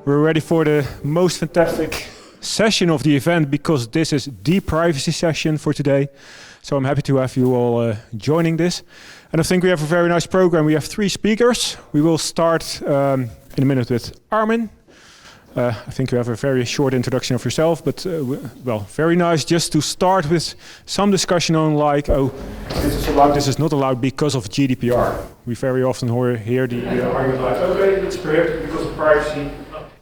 We're ready for the most fantastic session of the event because this is the privacy session for today. So I'm happy to have you all joining this. And I think we have a very nice program. We have 3 speakers. We will start in a minute with Armin. I think you have a very short introduction of yourself, but well, very nice just to start with some discussion on like, oh, this is allowed, this is not allowed because of GDPR. We very often hear the argument like, okay, it's prohibited because of privacy.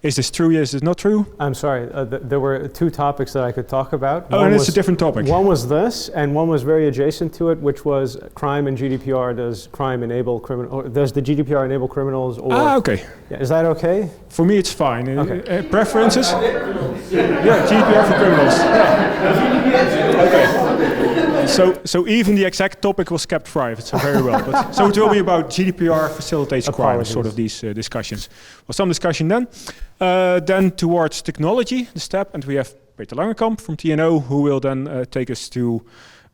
Is this true? Yes, is it not true? I'm sorry, there were 2 topics that I could talk about. Oh, and it's a different topic. One was this, and one was very adjacent to it, which was crime and GDPR. Does crime enable criminal? Or does the GDPR enable criminals? Or okay. Yeah, is that okay? For me, it's fine. Okay. Preferences? Yeah, GDPR for criminals. Okay. So even the exact topic was kept private, so very well. But, so it will be about GDPR facilitates crime, sort of these discussions. Well, some discussion then. Then towards technology, the step, and we have Langenkamp from TNO, who will then take us to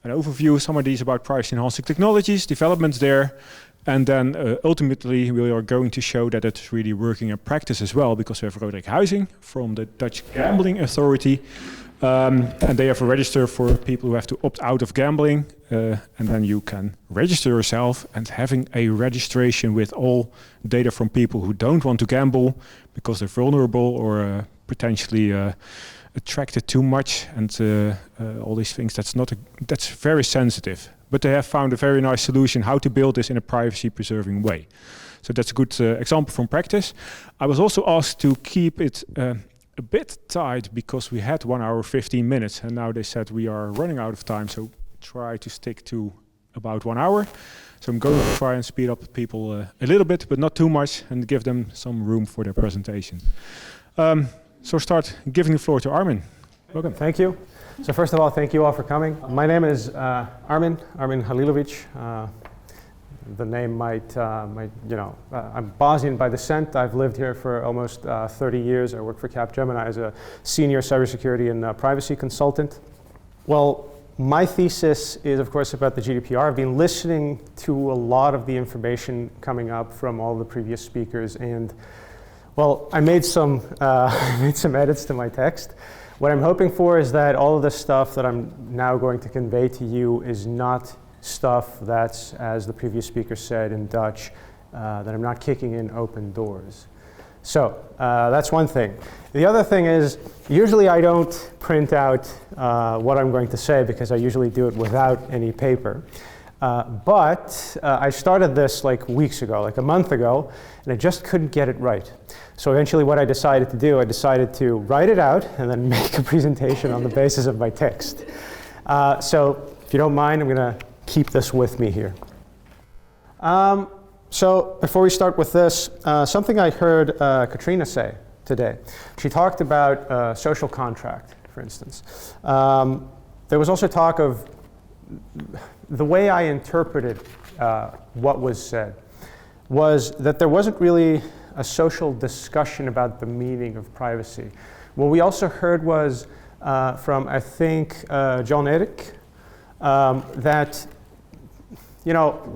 an overview, some of these about privacy-enhancing technologies, developments there, and then ultimately we are going to show that it's really working in practice as well, because we have Roderick Huizing from the Dutch Gambling Authority, and they have a register for people who have to opt out of gambling, and then you can register yourself, and having a registration with all data from people who don't want to gamble because they're vulnerable or potentially attracted too much, and all these things. That's very sensitive. But they have found a very nice solution how to build this in a privacy-preserving way. So that's a good example from practice. I was also asked to keep it a bit tight because we had 1 hour 15 minutes, and now they said we are running out of time. So try to stick to about 1 hour. So I'm going to try and speed up people a little bit, but not too much, and give them some room for their presentation. So start giving the floor to Armin. Welcome. Thank you. So first of all, thank you all for coming. My name is Armin Halilovic. The name might I'm Bosnian by descent. I've lived here for almost 30 years. I work for Capgemini as a senior cybersecurity and privacy consultant. Well, my thesis is, of course, about the GDPR. I've been listening to a lot of the information coming up from all the previous speakers, and well, I made some edits to my text. What I'm hoping for is that all of the stuff that I'm now going to convey to you is not stuff that's, as the previous speaker said in Dutch, that I'm not kicking in open doors. So that's one thing. The other thing is, usually I don't print out what I'm going to say because I usually do it without any paper. But I started this like weeks ago, like a month ago, and I just couldn't get it right. So eventually what I decided to do, I decided to write it out and then make a presentation on the basis of my text. So if you don't mind, I'm going to keep this with me here. So before we start with this, something I heard Katrina say today. She talked about social contract, for instance. There was also talk of the way I interpreted what was said was that there wasn't really a social discussion about the meaning of privacy. What we also heard was from, I think, John Eric, that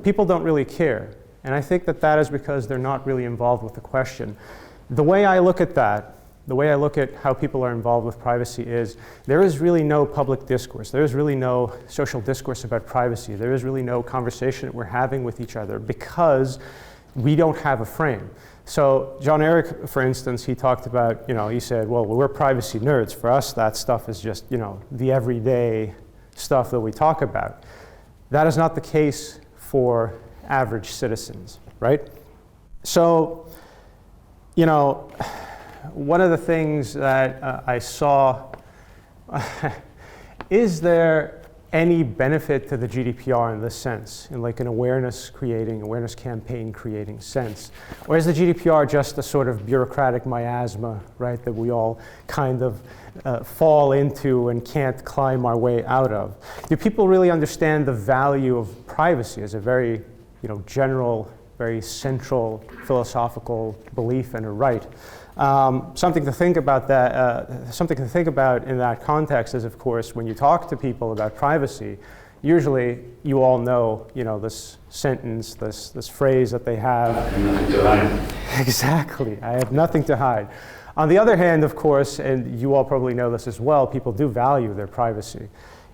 people don't really care. And I think that is because they're not really involved with the question. The way I look at that, the way I look at how people are involved with privacy is there is really no public discourse. There is really no social discourse about privacy. There is really no conversation that we're having with each other because we don't have a frame. So John Eric, for instance, he talked about, he said, well, we're privacy nerds. For us, that stuff is just, the everyday stuff that we talk about. That is not the case for average citizens, right? So, one of the things that I saw, is there any benefit to the GDPR in this sense, in like an awareness campaign creating sense? Or is the GDPR just a sort of bureaucratic miasma, right, that we all kind of fall into and can't climb our way out of? Do people really understand the value of privacy as a very general, very central philosophical belief and a right? Something to think about in that context is, of course, when you talk to people about privacy, usually you all know, this sentence, this phrase that they have. I have nothing to hide. Exactly, I have nothing to hide. On the other hand, of course, and you all probably know this as well, people do value their privacy.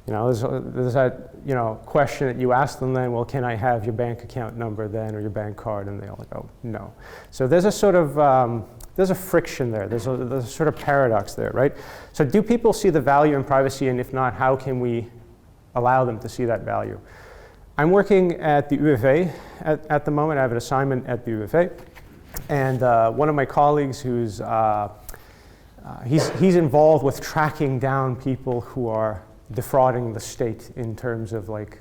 You know, there's that, you know, question that you ask them then, well, can I have your bank account number then, or your bank card? And they all go, no. So there's a sort of, there's a friction there. There's a sort of paradox there, right? So do people see the value in privacy, and if not, how can we allow them to see that value? I'm working at the UWV at the moment. I have an assignment at the UWV. And one of my colleagues who's, he's involved with tracking down people who are defrauding the state in terms of like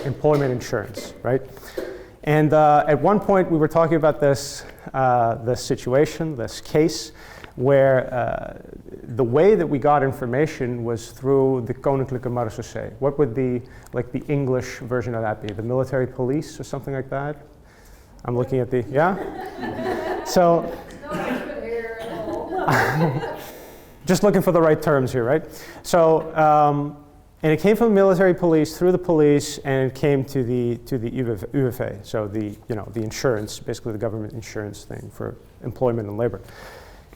employment insurance, right? And at one point we were talking about this, this situation, this case, where the way that we got information was through the Koninklijke Marechaussee. What would the English version of that be? The military police or something like that? I'm looking at the, yeah? So, just looking for the right terms here, right? So, and it came from the military police, through the police, and it came to the UWV, so the, you know, the insurance, basically the government insurance thing for employment and labor.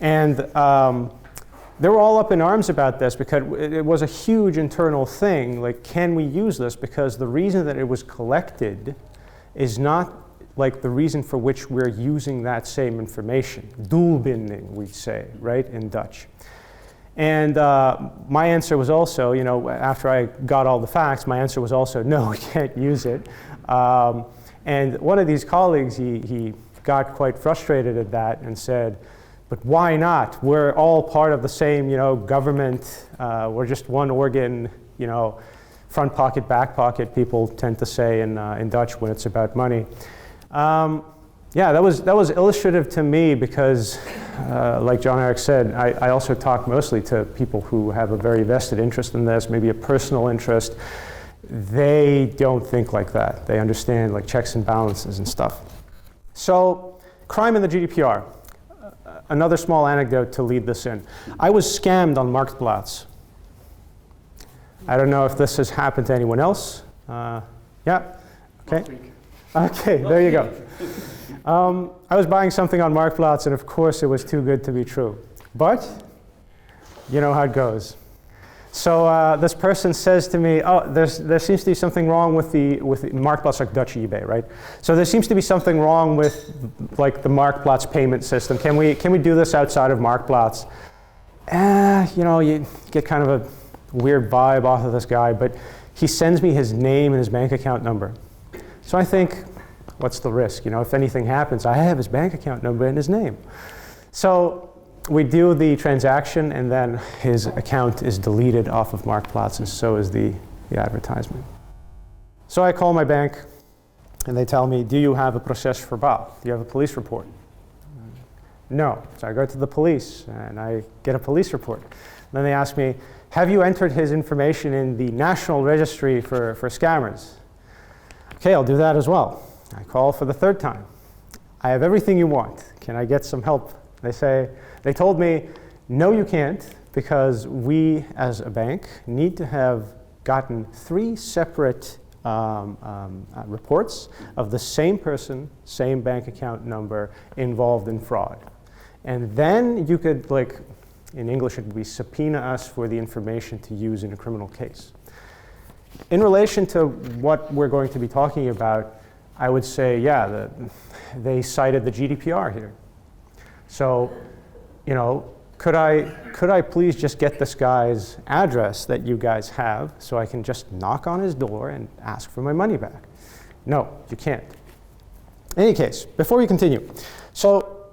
And they were all up in arms about this because it was a huge internal thing, like, can we use this? Because the reason that it was collected is not like the reason for which we're using that same information. Doelbinding, we'd say, right, in Dutch. And my answer was also, you know, after I got all the facts, my answer was also, no, we can't use it. And one of these colleagues, he got quite frustrated at that and said, but why not? We're all part of the same, you know, government. We're just one organ, you know, front pocket, back pocket, people tend to say in Dutch when it's about money. Yeah, that was illustrative to me because, like John Eric said, I also talk mostly to people who have a very vested interest in this, maybe a personal interest. They don't think like that. They understand like checks and balances and stuff. So, crime in the GDPR. Another small anecdote to lead this in. I was scammed on Marktplaats. I don't know if this has happened to anyone else. Yeah, okay. Okay, there you go. I was buying something on Marktplaats, and of course it was too good to be true. But you know how it goes. So this person says to me, "Oh, there seems to be something wrong with the Marktplaats, like Dutch eBay, right? So there seems to be something wrong with like the Marktplaats payment system. Can we do this outside of Marktplaats?" You know, you get kind of a weird vibe off of this guy, but he sends me his name and his bank account number. So I think, what's the risk? You know, if anything happens, I have his bank account number and his name. So we do the transaction, and then his account is deleted off of Marktplaats, and so is the advertisement. So I call my bank, and they tell me, do you have a proces verbaal? Do you have a police report? No. So I go to the police, and I get a police report. Then they ask me, have you entered his information in the National Registry for Scammers? Okay, I'll do that as well. I call for the third time. I have everything you want. Can I get some help? They told me, no, you can't, because we as a bank need to have gotten 3 separate reports of the same person, same bank account number involved in fraud. And then you could, like, in English it would be subpoena us for the information to use in a criminal case. In relation to what we're going to be talking about, I would say, yeah, they cited the GDPR here. So, you know, could I please just get this guy's address that you guys have so I can just knock on his door and ask for my money back? No, you can't. In any case, before we continue, so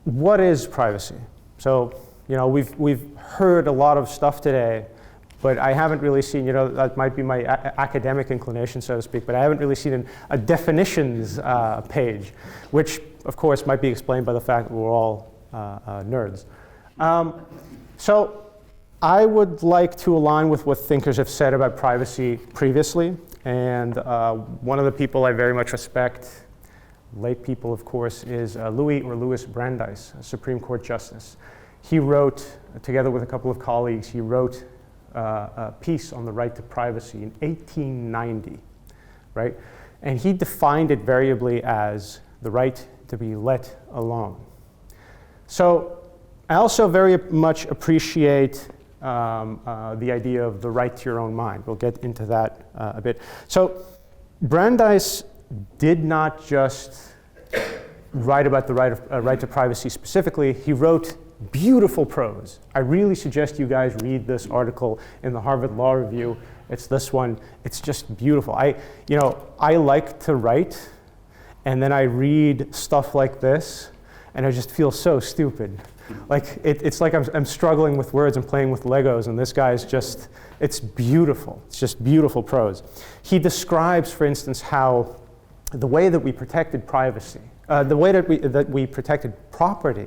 what is privacy? So, you know, we've heard a lot of stuff today, but I haven't really seen, you know, that might be my academic inclination, so to speak, but I haven't really seen a definitions page, which, of course, might be explained by the fact that we're all nerds. So I would like to align with what thinkers have said about privacy previously, and one of the people I very much respect, late people, of course, is Louis Brandeis, a Supreme Court Justice. He wrote, together with a couple of colleagues, he wrote a piece on the right to privacy in 1890, right? And he defined it variably as the right to be let alone. So I also very much appreciate the idea of the right to your own mind. We'll get into that a bit. So Brandeis did not just write about the right to privacy specifically. He wrote beautiful prose. I really suggest you guys read this article in the Harvard Law Review. It's this one. It's just beautiful. I like to write, and then I read stuff like this, and I just feel so stupid. Like it's like I'm struggling with words and playing with Legos, and this guy's just, it's beautiful. It's just beautiful prose. He describes, for instance, how the way that we protected privacy, the way that we protected property,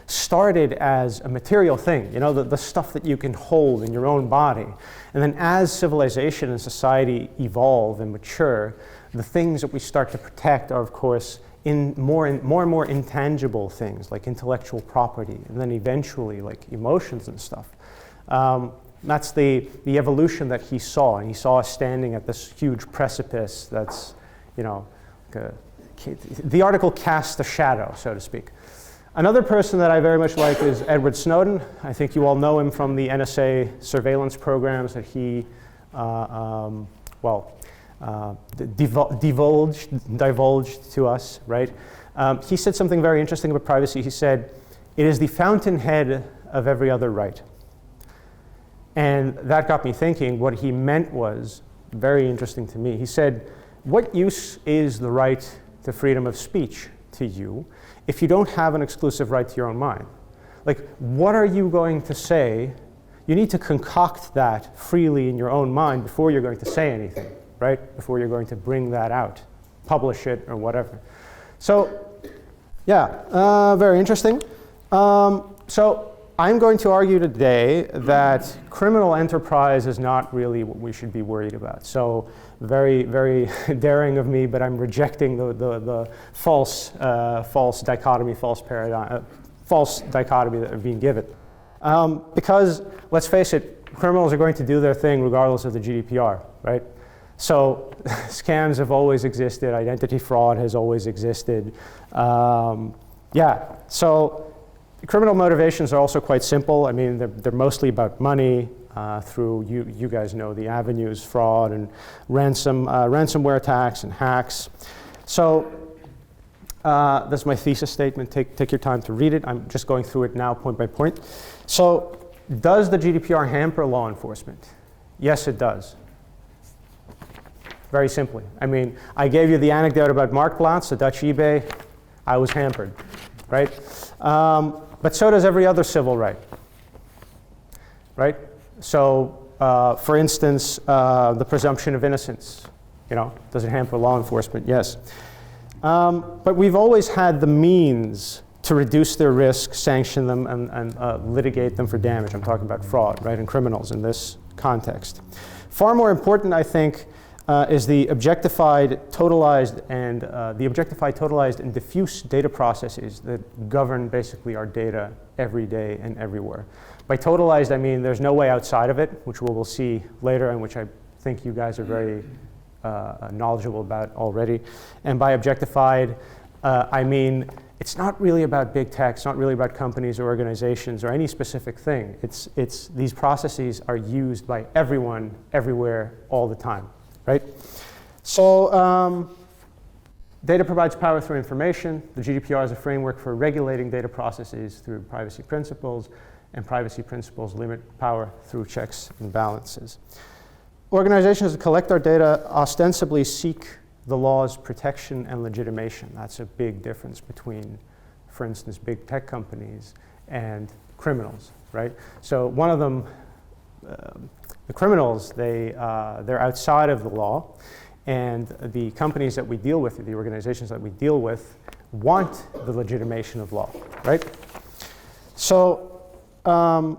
started as a material thing, the stuff that you can hold in your own body. And then as civilization and society evolve and mature, the things that we start to protect are, of course, more and more intangible things like intellectual property, and then eventually like emotions and stuff. That's the evolution that he saw, and he saw us standing at this huge precipice that's, the article casts a shadow, so to speak. Another person that I very much like is Edward Snowden. I think you all know him from the NSA surveillance programs that he, divulged to us, right? He said something very interesting about privacy. He said, "It is the fountainhead of every other right." And that got me thinking. What he meant was very interesting to me. He said, what use is the right to freedom of speech to you if you don't have an exclusive right to your own mind? Like, what are you going to say? You need to concoct that freely in your own mind before you're going to say anything, right? Before you're going to bring that out, publish it, or whatever. So, yeah, very interesting. So I'm going to argue today that criminal enterprise is not really what we should be worried about. So very, very daring of me, but I'm rejecting the false dichotomy, false paradigm, false dichotomy that are being given. Because, let's face it, criminals are going to do their thing regardless of the GDPR, right? So scams have always existed, identity fraud has always existed. So criminal motivations are also quite simple. I mean, they're mostly about money through, you guys know the avenues, fraud and ransomware attacks and hacks. So that's my thesis statement. Take your time to read it. I'm just going through it now point by point. So does the GDPR hamper law enforcement? Yes, it does. Very simply. I mean, I gave you the anecdote about Marktplaats, the Dutch eBay. I was hampered, right? But so does every other civil right, right? So, for instance, the presumption of innocence, does it hamper law enforcement? Yes. But we've always had the means to reduce their risk, sanction them, and litigate them for damage. I'm talking about fraud, right, and criminals in this context. Far more important, I think, is the objectified, totalized, and diffuse data processes that govern basically our data every day and everywhere. By totalized, I mean there's no way outside of it, which we will see later, and which I think you guys are very knowledgeable about already. And by objectified, I mean it's not really about big tech, it's not really about companies or organizations or any specific thing. It's these processes are used by everyone, everywhere, all the time. Right? So data provides power through information. The GDPR is a framework for regulating data processes through privacy principles, and privacy principles limit power through checks and balances. Organizations that collect our data ostensibly seek the law's protection and legitimation. That's a big difference between, for instance, big tech companies and criminals, right? So one of them, the criminals, they're outside of the law, and the companies that we deal with, the organizations that we deal with, want the legitimation of law, right? So a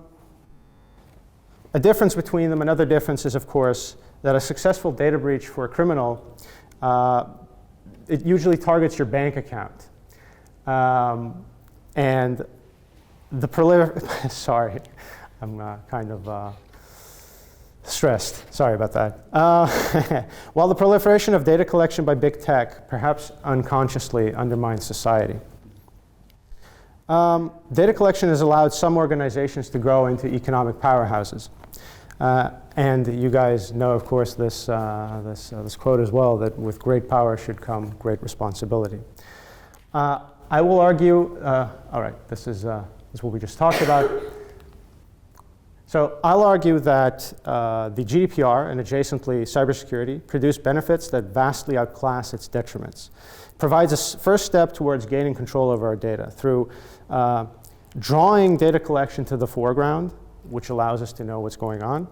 difference between them, another difference is, of course, that a successful data breach for a criminal, it usually targets your bank account. And the sorry, I'm kind of stressed. Sorry about that. While the proliferation of data collection by big tech perhaps unconsciously undermines society. Data collection has allowed some organizations to grow into economic powerhouses. And you guys know, of course, this quote as well, that with great power should come great responsibility. I will argue, all right, this is what we just talked about. So I'll argue that the GDPR and adjacently cybersecurity produce benefits that vastly outclass its detriments. Provides a first step towards gaining control over our data through drawing data collection to the foreground, which allows us to know what's going on.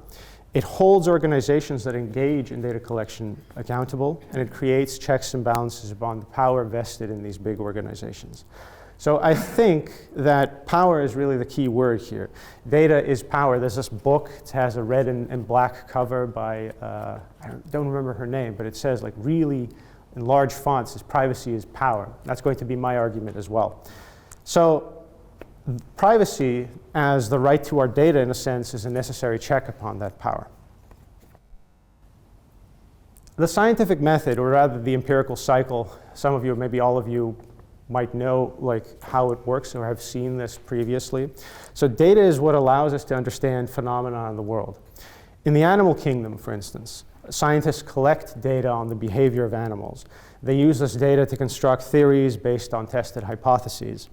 It holds organizations that engage in data collection accountable, and it creates checks and balances upon the power vested in these big organizations. So I think that power is really the key word here. Data is power. There's this book, it has a red and black cover by, I don't remember her name, but it says like really in large fonts, privacy is power. That's going to be my argument as well. So privacy, as the right to our data in a sense, is a necessary check upon that power. The scientific method, or rather the empirical cycle, some of you, maybe all of you, might know like how it works or have seen this previously. So data is what allows us to understand phenomena in the world. In the animal kingdom, for instance, scientists collect data on the behavior of animals. They use this data to construct theories based on tested hypotheses.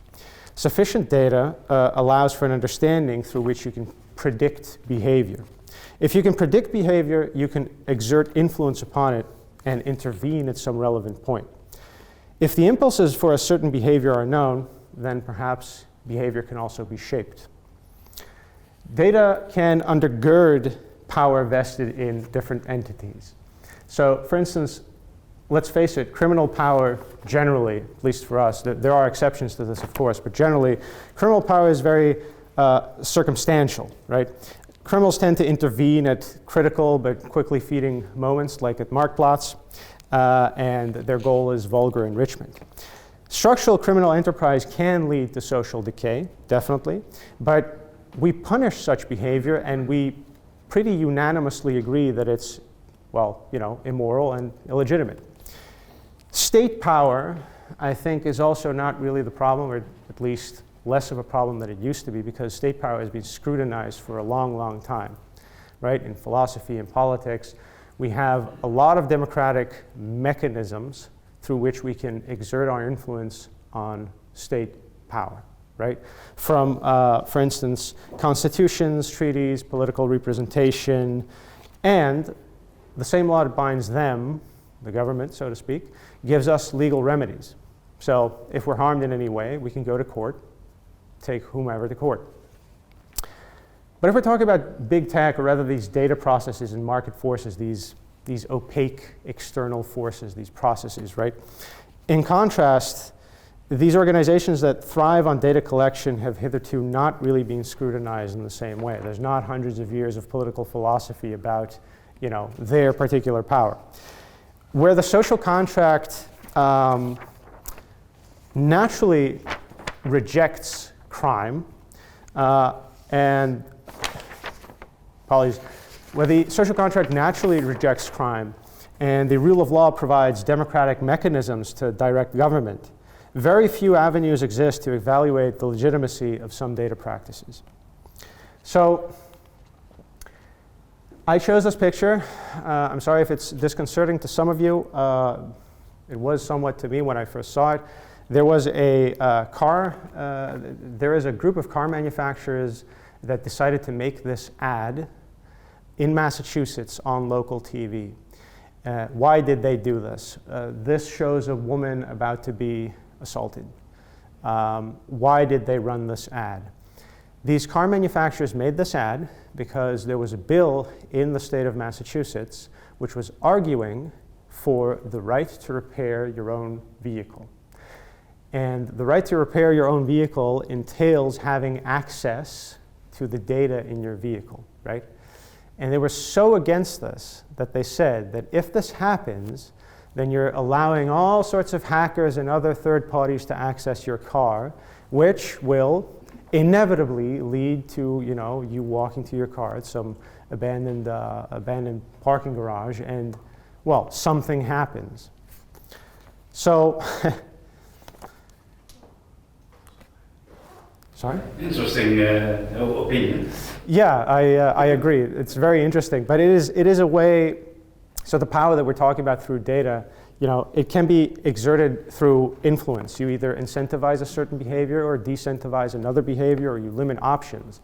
Sufficient data allows for an understanding through which you can predict behavior. If you can predict behavior, you can exert influence upon it and intervene at some relevant point. If the impulses for a certain behavior are known, then perhaps behavior can also be shaped. Data can undergird power vested in different entities. So, for instance, let's face it, criminal power generally, at least for us, there are exceptions to this, of course, but generally, criminal power is very circumstantial, right? Criminals tend to intervene at critical but quickly feeding moments, like at Marktplatz. And their goal is vulgar enrichment. Structural criminal enterprise can lead to social decay, definitely, but we punish such behavior and we pretty unanimously agree that it's, well, you know, immoral and illegitimate. State power, I think, is also not really the problem, or at least less of a problem than it used to be, because state power has been scrutinized for a long, long time, right? In philosophy and politics, we have a lot of democratic mechanisms through which we can exert our influence on state power, right? From, for instance, constitutions, treaties, political representation, and the same law that binds them, the government, so to speak, gives us legal remedies. So if we're harmed in any way, we can go to court, take whomever to court. But if we're talking about big tech, or rather these data processes and market forces, these opaque external forces, these processes, right? In contrast, these organizations that thrive on data collection have hitherto not really been scrutinized in the same way. There's not hundreds of years of political philosophy about, you know, their particular power. Where the social contract naturally rejects crime, and apologies, where the social contract naturally rejects crime and the rule of law provides democratic mechanisms to direct government, very few avenues exist to evaluate the legitimacy of some data practices. So I chose this picture. I'm sorry if it's disconcerting to some of you. It was somewhat to me when I first saw it. There was a there is a group of car manufacturers that decided to make this ad in Massachusetts on local TV. Why did they do this? This shows a woman about to be assaulted. Why did they run this ad? These car manufacturers made this ad because there was a bill in the state of Massachusetts which was arguing for the right to repair your own vehicle. And the right to repair your own vehicle entails having access to the data in your vehicle, right? And they were so against this that they said that if this happens, then you're allowing all sorts of hackers and other third parties to access your car, which will inevitably lead to, you know, you walking to your car at some abandoned parking garage, and, well, something happens. So Sorry? Interesting opinion. Yeah, I agree. It's very interesting, but it is a way. So the power that we're talking about through data, it can be exerted through influence. You either incentivize a certain behavior or decentivize another behavior, or you limit options.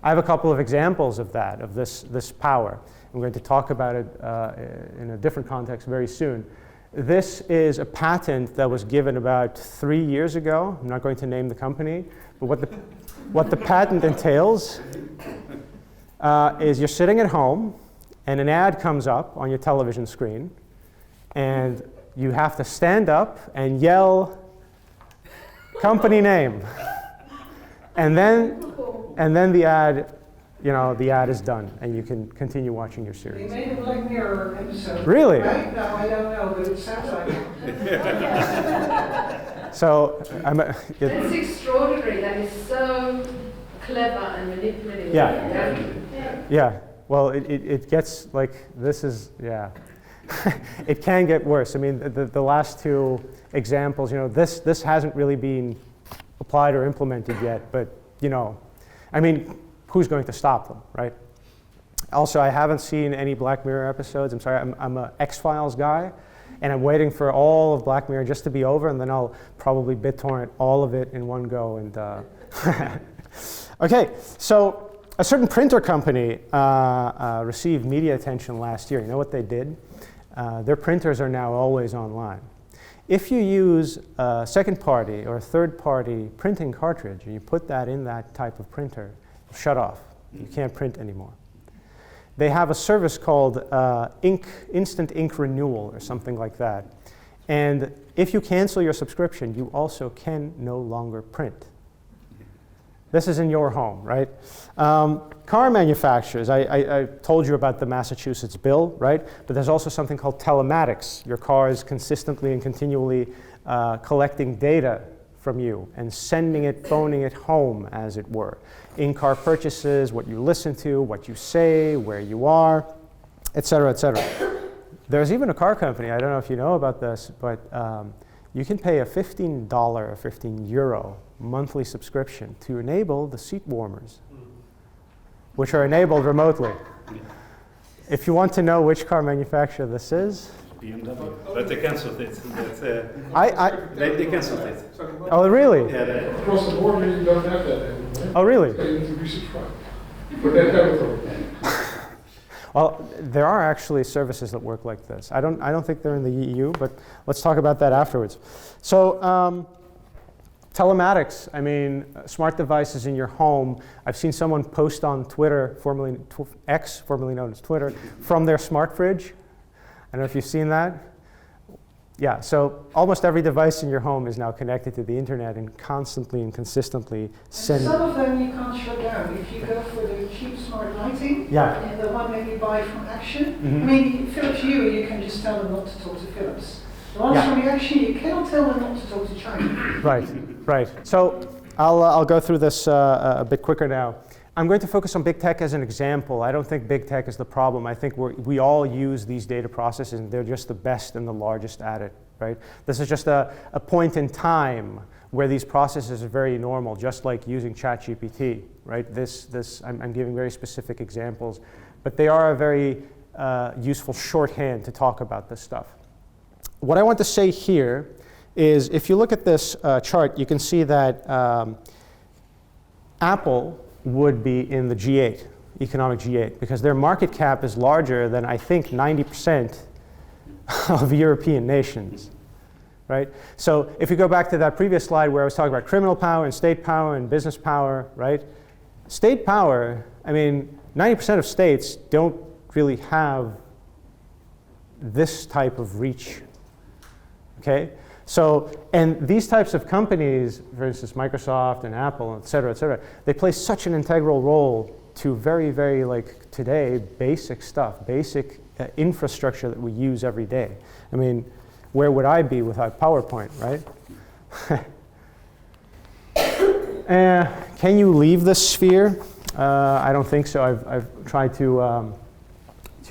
I have a couple of examples of that, of this power. I'm going to talk about it in a different context very soon. This is a patent that was given about 3 years ago. I'm not going to name the company, but what the patent entails is you're sitting at home and an ad comes up on your television screen and you have to stand up and yell company name. And then the ad, the ad is done and you can continue watching your series. They made a Black Mirror episode. Really? Right? No, I don't know, but it sounds like it. So That's extraordinary. That is so clever and manipulative. Yeah. Well, it gets like this is it can get worse. I mean, the last two examples, this hasn't really been applied or implemented yet, but I mean, who's going to stop them, right? Also, I haven't seen any Black Mirror episodes. I'm sorry, I'm an X-Files guy, and I'm waiting for all of Black Mirror just to be over, and then I'll probably BitTorrent all of it in one go. And okay, so a certain printer company received media attention last year. You know what they did? Their printers are now always online. If you use a second-party or a third-party printing cartridge and you put that in that type of printer, it'll shut off. You can't print anymore. They have a service called Instant Ink Renewal or something like that. And if you cancel your subscription, you also can no longer print. This is in your home, right? Car manufacturers, I told you about the Massachusetts bill, right? But there's also something called telematics. Your car is consistently and continually collecting data from you and sending it, phoning it home, as it were. In-car purchases, what you listen to, what you say, where you are, et cetera, et cetera. There's even a car company, I don't know if you know about this, but you can pay a $15 or €15 monthly subscription to enable the seat warmers, which are enabled remotely. If you want to know which car manufacturer this is, BMW, but they cancelled it. They cancelled it. Oh, really? Yeah, Across the board, you don't have that anymore. Oh, really? So you need to resubscribe for that territory. Well, there are actually services that work like this. I don't think they're in the EU, but let's talk about that afterwards. So, telematics, I mean, smart devices in your home. I've seen someone post on Twitter, formerly X, formerly known as Twitter, from their smart fridge. I don't know if you've seen that. Yeah, so almost every device in your home is now connected to the internet and constantly and consistently send. Some of them you can't shut down. If you go for the cheap smart lighting, Yeah. the one that you buy from Action, Mhm. I mean, Philips Hue, you can just tell them not to talk to Philips. The ones Yeah. from the Action, you cannot tell them not to talk to China. Right. So I'll go through this a bit quicker now. I'm going to focus on big tech as an example. I don't think big tech is the problem. I think we all use these data processes and they're just the best and the largest at it, right? This is just a point in time where these processes are very normal, just like using ChatGPT, right? I'm giving very specific examples, but they are a very useful shorthand to talk about this stuff. What I want to say here is if you look at this chart, you can see that Apple would be in the G8, economic G8, because their market cap is larger than I think 90% of European nations, right? So if you go back to that previous slide where I was talking about criminal power and state power and business power, right? State power, I mean, 90% of states don't really have this type of reach, okay? So, and these types of companies, for instance, Microsoft and Apple, et cetera, they play such an integral role to very, very, like today, basic stuff, basic infrastructure that we use every day. I mean, where would I be without PowerPoint, right? Can you leave this sphere? I don't think so. I've tried to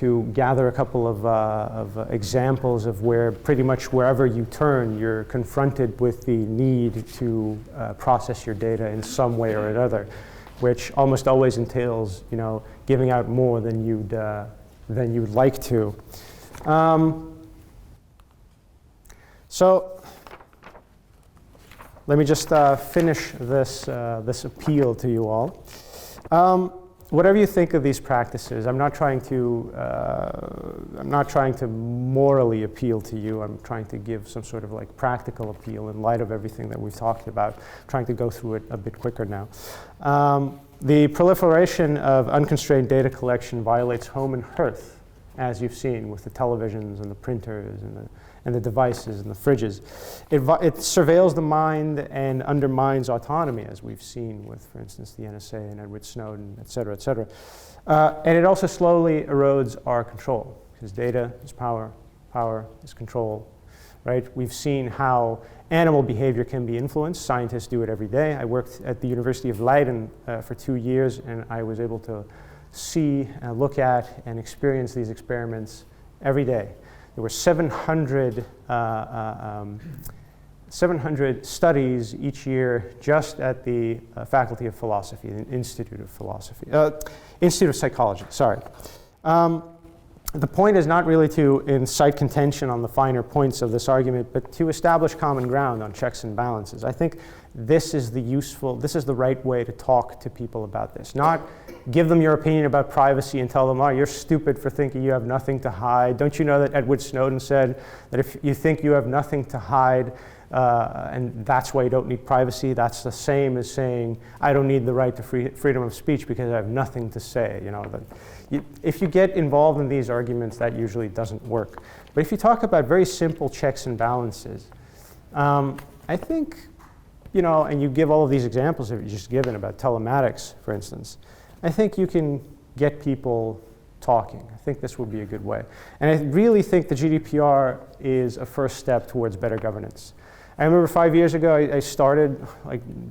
to gather a couple of examples of where pretty much wherever you turn, you're confronted with the need to process your data in some way or another, which almost always entails, giving out more than you'd like to. So let me just finish this appeal to you all. Whatever you think of these practices, I'm not trying to morally appeal to you. I'm trying to give some sort of like practical appeal in light of everything that we've talked about. I'm trying to go through it a bit quicker now. The proliferation of unconstrained data collection violates home and hearth, as you've seen with the televisions and the printers and the devices and the fridges. It surveils the mind and undermines autonomy, as we've seen with, for instance, the NSA and Edward Snowden, et cetera, et cetera. And it also slowly erodes our control, because data is power, power is control, right? We've seen how animal behavior can be influenced. Scientists do it every day. I worked at the University of Leiden for 2 years, and I was able to see, look at, and experience these experiments every day. There were 700 studies each year just at the Faculty of Philosophy, the Institute of Psychology, sorry. The point is not really to incite contention on the finer points of this argument, but to establish common ground on checks and balances. I think this is the right way to talk to people about this. Not give them your opinion about privacy and tell them, oh, you're stupid for thinking you have nothing to hide. Don't you know that Edward Snowden said that if you think you have nothing to hide, and that's why you don't need privacy, that's the same as saying, I don't need the right to freedom of speech because I have nothing to say. If you get involved in these arguments, that usually doesn't work. But if you talk about very simple checks and balances, I think, and you give all of these examples that you just given about telematics, for instance, I think you can get people talking. I think this would be a good way. And I really think the GDPR is a first step towards better governance. I remember 5 years ago, I started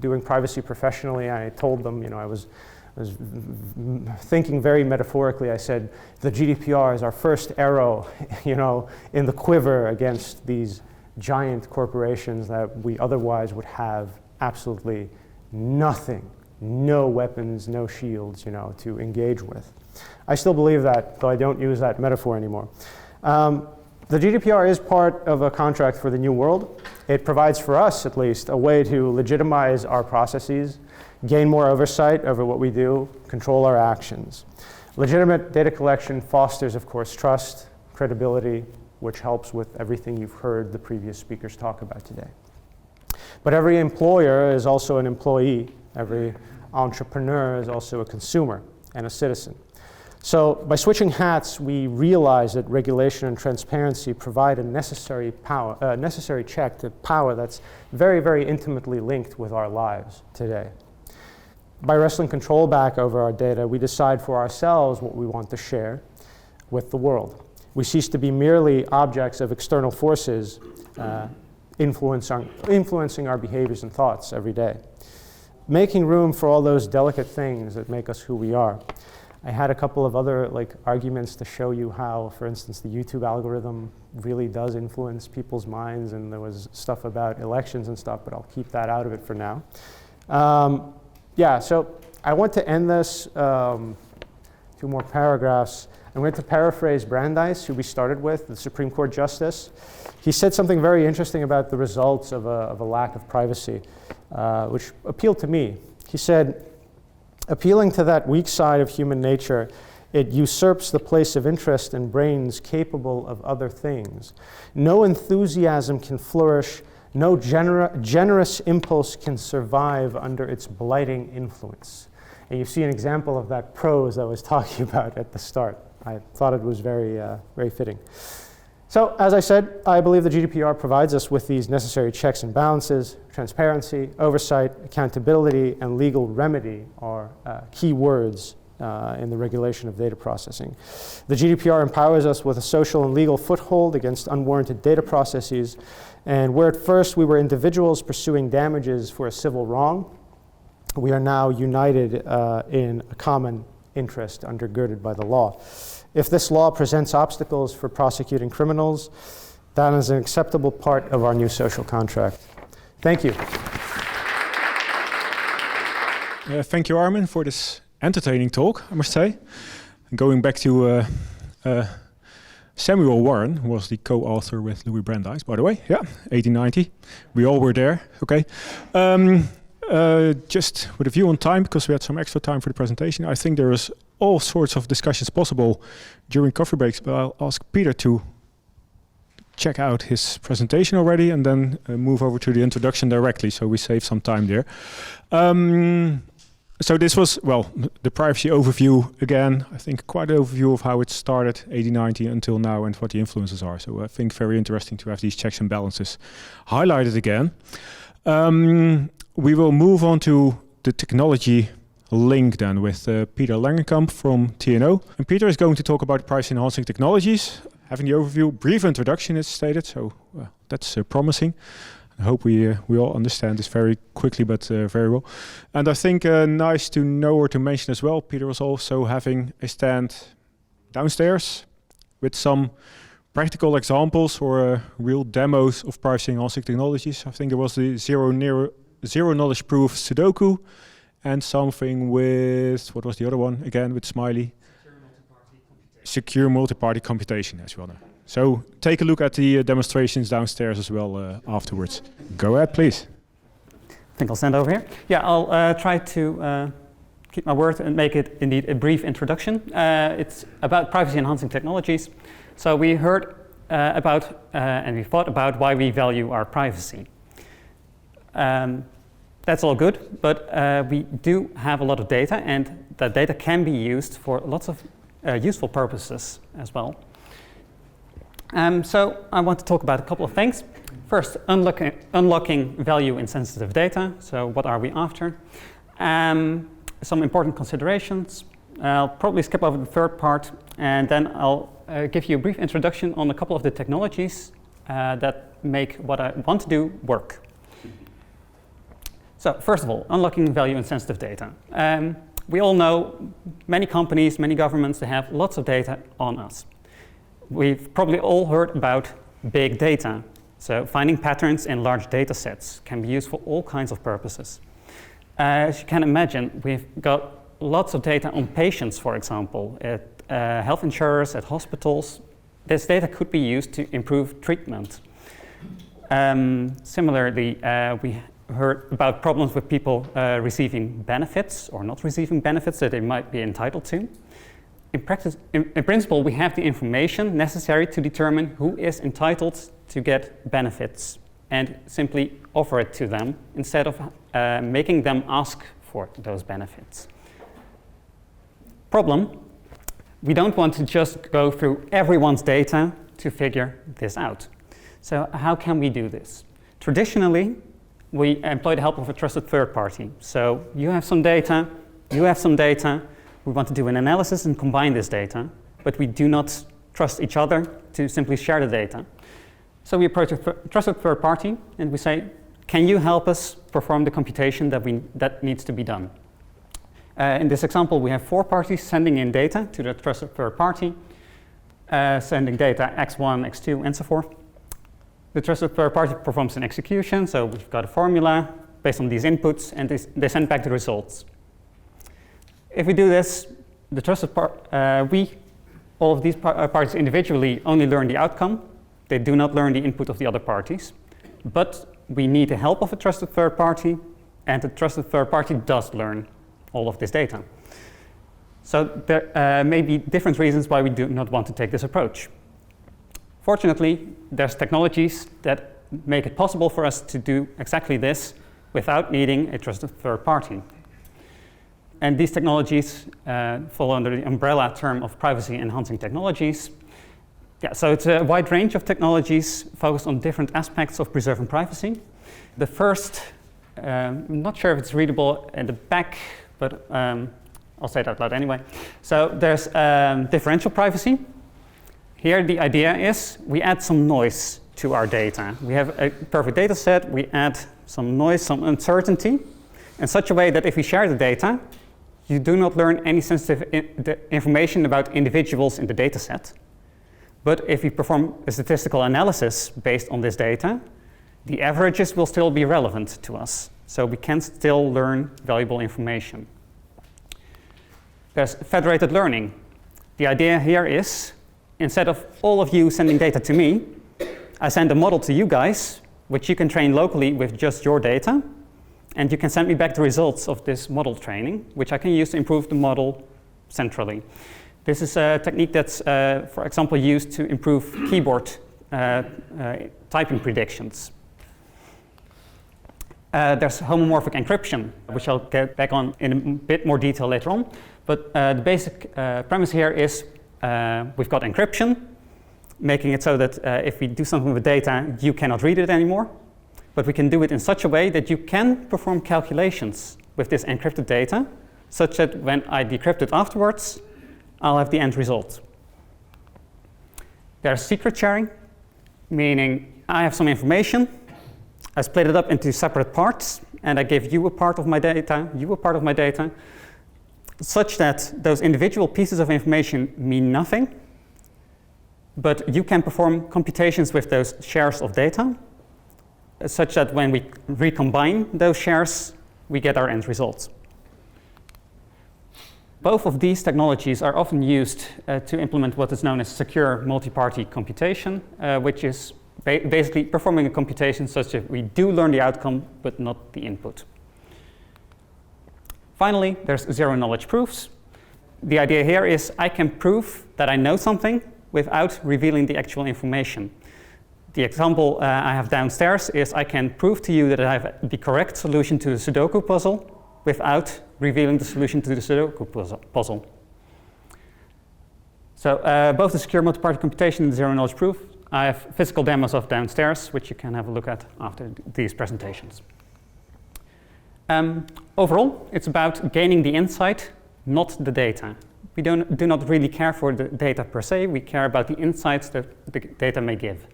doing privacy professionally. I told them, I was thinking very metaphorically. I said, the GDPR is our first arrow, in the quiver against these giant corporations that we otherwise would have absolutely nothing, no weapons, no shields, to engage with. I still believe that, though I don't use that metaphor anymore. The GDPR is part of a contract for the new world. It provides for us, at least, a way to legitimize our processes, gain more oversight over what we do, control our actions. Legitimate data collection fosters, of course, trust, credibility, which helps with everything you've heard the previous speakers talk about today. But every employer is also an employee. Every entrepreneur is also a consumer and a citizen. So by switching hats, we realize that regulation and transparency provide a necessary check to power that's very, very intimately linked with our lives today. By wresting control back over our data, we decide for ourselves what we want to share with the world. We cease to be merely objects of external forces influencing our behaviors and thoughts every day. Making room for all those delicate things that make us who we are. I had a couple of other arguments to show you how, for instance, the YouTube algorithm really does influence people's minds, and there was stuff about elections and stuff, but I'll keep that out of it for now. So I want to end this, 2 more paragraphs. I'm going to paraphrase Brandeis, who we started with, the Supreme Court Justice. He said something very interesting about the results of a lack of privacy, which appealed to me. He said, appealing to that weak side of human nature, it usurps the place of interest in brains capable of other things. No enthusiasm can flourish, no generous impulse can survive under its blighting influence. And you see an example of that prose I was talking about at the start. I thought it was very, very fitting. So, as I said, I believe the GDPR provides us with these necessary checks and balances. Transparency, oversight, accountability, and legal remedy are key words in the regulation of data processing. The GDPR empowers us with a social and legal foothold against unwarranted data processes. And where at first we were individuals pursuing damages for a civil wrong, we are now united in a common interest undergirded by the law. If this law presents obstacles for prosecuting criminals, that is an acceptable part of our new social contract. Thank you. Thank you, Armin, for this entertaining talk, I must say. Going back to Samuel Warren, who was the co-author with Louis Brandeis, by the way. Yeah, 1890. We all were there. Okay. Just with a view on time, because we had some extra time for the presentation, I think there is all sorts of discussions possible during coffee breaks, but I'll ask Peter to check out his presentation already and then move over to the introduction directly, so we save some time there. So this was, well, the privacy overview again. I think quite an overview of how it started 1890 until now and what the influences are. So I think very interesting to have these checks and balances highlighted again. We will move on to the technology link then with Peter Langenkamp from TNO. And Peter is going to talk about privacy enhancing technologies. Having the overview, brief introduction is stated, so that's promising. I hope we all understand this very quickly, but very well. And I think nice to know or to mention as well, Peter was also having a stand downstairs with some practical examples or real demos of privacy enhancing technologies. I think there was the zero knowledge proof Sudoku and something with, what was the other one again with Smiley? Secure multi-party computation, as well know. So take a look at the demonstrations downstairs as well afterwards. Go ahead, please. I think I'll stand over here. Yeah, I'll try to keep my word and make it indeed a brief introduction. It's about privacy enhancing technologies. So we heard about and we thought about why we value our privacy. That's all good, but we do have a lot of data, and that data can be used for lots of useful purposes as well. So I want to talk about a couple of things. First, unlocking value in sensitive data. So what are we after? Some important considerations. I'll probably skip over the third part, and then I'll give you a brief introduction on a couple of the technologies that make what I want to do work. So first of all, unlocking value in sensitive data. We all know many companies, many governments, they have lots of data on us. We've probably all heard about big data. So finding patterns in large data sets can be used for all kinds of purposes. As you can imagine, we've got lots of data on patients, for example, at health insurers, at hospitals. This data could be used to improve treatment. Similarly, we heard about problems with people receiving benefits or not receiving benefits that they might be entitled to. In principle, we have the information necessary to determine who is entitled to get benefits and simply offer it to them instead of making them ask for those benefits. Problem, we don't want to just go through everyone's data to figure this out. So how can we do this? Traditionally, we employ the help of a trusted third party. So you have some data, you have some data. We want to do an analysis and combine this data, but we do not trust each other to simply share the data. So we approach a trusted third party and we say, can you help us perform the computation that needs to be done? In this example, we have 4 parties sending in data to the trusted third party, sending data x1, x2, and so forth. The trusted third party performs an execution, so we've got a formula based on these inputs, and they send back the results. If we do this, the trusted all of these parties individually only learn the outcome. They do not learn the input of the other parties. But we need the help of a trusted third party, and the trusted third party does learn all of this data. So there may be different reasons why we do not want to take this approach. Fortunately, there's technologies that make it possible for us to do exactly this without needing a trusted third party. And these technologies fall under the umbrella term of privacy enhancing technologies. Yeah, so it's a wide range of technologies focused on different aspects of preserving privacy. The first, I'm not sure if it's readable in the back, but I'll say it out loud anyway. So there's differential privacy. Here the idea is we add some noise to our data. We have a perfect data set, we add some noise, some uncertainty, in such a way that if we share the data, you do not learn any sensitive information about individuals in the data set. But if we perform a statistical analysis based on this data, the averages will still be relevant to us. So we can still learn valuable information. There's federated learning. The idea here is, instead of all of you sending data to me, I send a model to you guys, which you can train locally with just your data, and you can send me back the results of this model training, which I can use to improve the model centrally. This is a technique that's, for example, used to improve keyboard typing predictions. There's homomorphic encryption, which I'll get back on in a bit more detail later on. But the basic premise here is we've got encryption, making it so that if we do something with data, you cannot read it anymore. But we can do it in such a way that you can perform calculations with this encrypted data, such that when I decrypt it afterwards, I'll have the end result. There's secret sharing, meaning I have some information, I split it up into separate parts, and I give you a part of my data, you a part of my data, such that those individual pieces of information mean nothing, but you can perform computations with those shares of data, such that when we recombine those shares, we get our end results. Both of these technologies are often used to implement what is known as secure multi-party computation, which is basically performing a computation such that we do learn the outcome, but not the input. Finally, there's zero-knowledge proofs. The idea here is I can prove that I know something without revealing the actual information. The example I have downstairs is I can prove to you that I have the correct solution to the Sudoku puzzle without revealing the solution to the Sudoku puzzle. So both the secure multi-party computation and the zero-knowledge proof, I have physical demos of downstairs, which you can have a look at after these presentations. Overall, it's about gaining the insight, not the data. We do not really care for the data per se, we care about the insights that the data may give.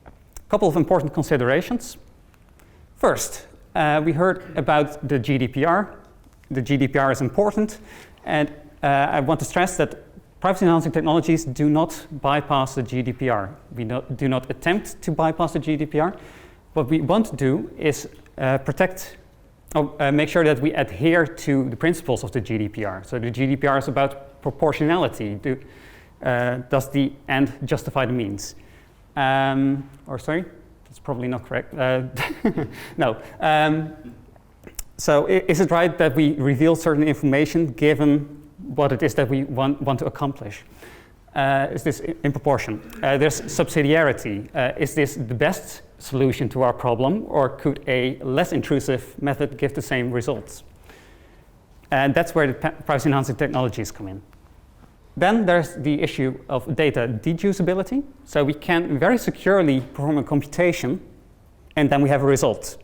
A couple of important considerations. First, we heard about the GDPR. The GDPR is important, and I want to stress that privacy-enhancing technologies do not bypass the GDPR. We do not attempt to bypass the GDPR. What we want to do is make sure that we adhere to the principles of the GDPR. So the GDPR is about proportionality. Does the end justify the means? Sorry, that's probably not correct. No. So is it right that we reveal certain information given what it is that we want to accomplish? Is this in proportion? There's subsidiarity. Is this the best solution to our problem, or could a less intrusive method give the same results? And that's where the privacy-enhancing technologies come in. Then there's the issue of data deducibility. So we can very securely perform a computation, and then we have a result.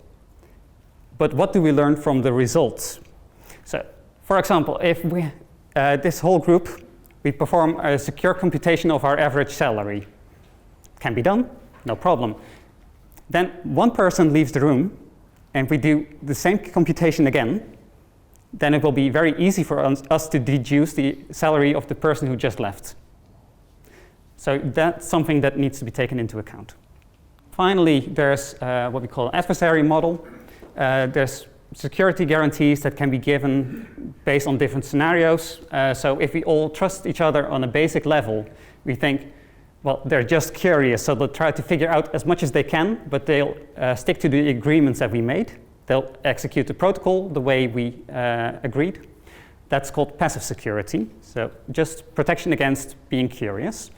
But what do we learn from the results? So, for example, if we, this whole group, we perform a secure computation of our average salary. Can be done, no problem. Then one person leaves the room, and we do the same computation again. Then it will be very easy for us to deduce the salary of the person who just left. So that's something that needs to be taken into account. Finally, there's what we call an adversary model. There's security guarantees that can be given based on different scenarios. So if we all trust each other on a basic level, we think, well, they're just curious, so they'll try to figure out as much as they can, but they'll stick to the agreements that we made. They'll execute the protocol the way we agreed. That's called passive security, so just protection against being curious.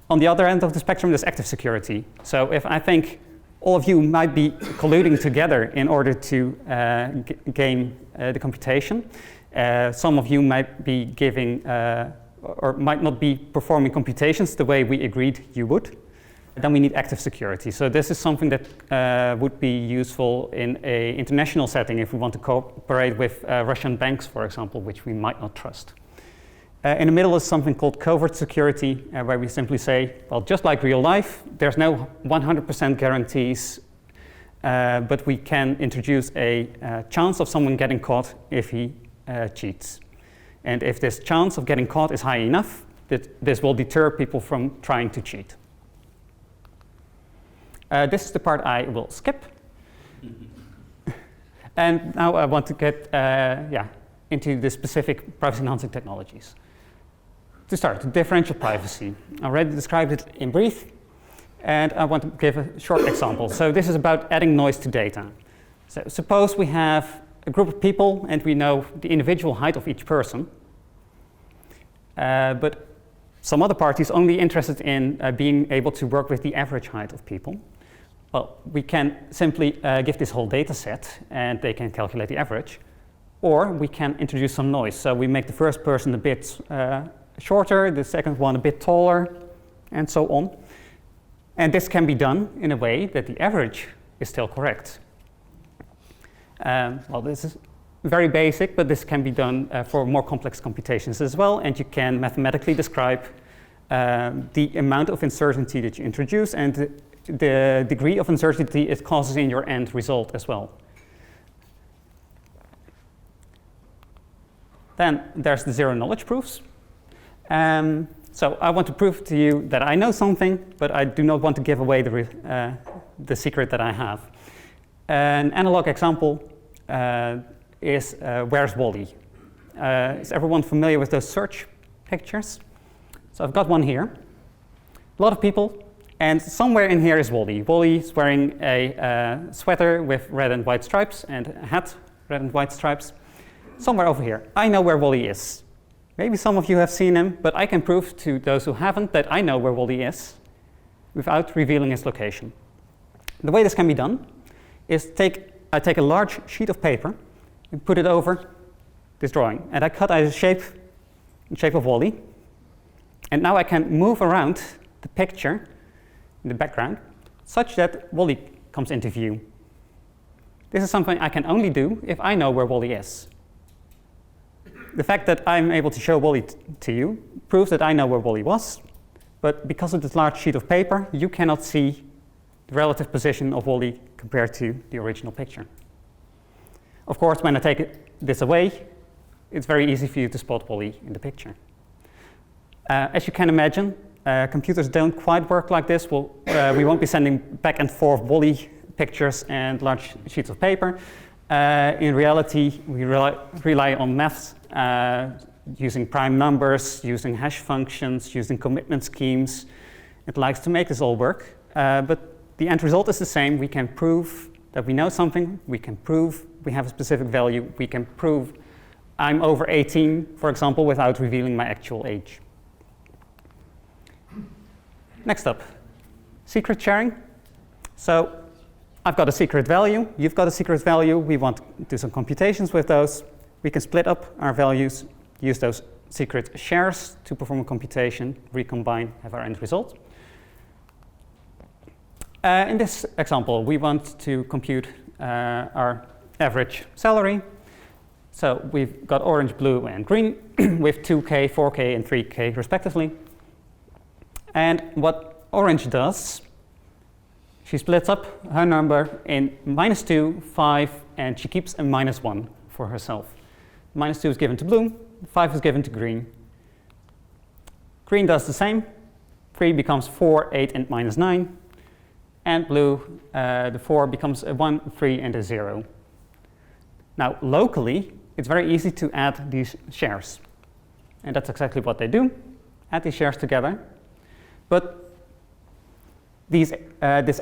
On the other end of the spectrum, there's active security. So if I think all of you might be colluding together in order to gain the computation, some of you might be giving or might not be performing computations the way we agreed you would, then we need active security. So this is something that would be useful in an international setting if we want to cooperate with Russian banks, for example, which we might not trust. In the middle is something called covert security, where we simply say, well, just like real life, there's no 100% guarantees but we can introduce a chance of someone getting caught if he cheats. And if this chance of getting caught is high enough, this will deter people from trying to cheat. This is the part I will skip. And now I want to get into the specific privacy-enhancing technologies. To start, differential privacy. I already described it in brief, and I want to give a short example. So this is about adding noise to data. So suppose we have a group of people, and we know the individual height of each person, but some other party is only interested in being able to work with the average height of people. Well, we can simply give this whole data set, and they can calculate the average. Or we can introduce some noise. So we make the first person a bit shorter, the second one a bit taller, and so on. And this can be done in a way that the average is still correct. Well, this is very basic, but this can be done for more complex computations as well. And you can mathematically describe the amount of uncertainty that you introduce and the degree of uncertainty it causes in your end result as well. Then there's the zero knowledge proofs. So I want to prove to you that I know something, but I do not want to give away the secret that I have. An analog example is Where's Wally? Is everyone familiar with those search pictures? So I've got one here. A lot of people, and somewhere in here is Wally. Wally is wearing a sweater with red and white stripes and a hat, red and white stripes. Somewhere over here. I know where Wally is. Maybe some of you have seen him, but I can prove to those who haven't that I know where Wally is without revealing his location. The way this can be done is I take a large sheet of paper and put it over this drawing. And I cut out the shape of Wally. And now I can move around the picture in the background such that Wally comes into view. This is something I can only do if I know where Wally is. The fact that I'm able to show Wally to you proves that I know where Wally was, but because of this large sheet of paper, you cannot see the relative position of Wally compared to the original picture. Of course, when I take this away, it's very easy for you to spot Wally in the picture. As you can imagine, computers don't quite work like this. We won't be sending back and forth Wally pictures and large sheets of paper. In reality, we rely on maths, using prime numbers, using hash functions, using commitment schemes. It likes to make this all work, but the end result is the same. We can prove that we know something. We can prove we have a specific value. We can prove I'm over 18, for example, without revealing my actual age. Next up, secret sharing. So I've got a secret value, you've got a secret value, we want to do some computations with those. We can split up our values, use those secret shares to perform a computation, recombine, have our end result. In this example, we want to compute our average salary. So we've got orange, blue, and green with 2K, 4K, and 3K respectively. And what orange does, she splits up her number in -2, 5, and she keeps a -1 for herself. -2 is given to blue, 5 is given to green. Green does the same. 3 becomes 4, 8, and -9. And blue, the 4 becomes a 1, 3, and a 0. Now, locally, it's very easy to add these shares. And that's exactly what they do. Add these shares together. But this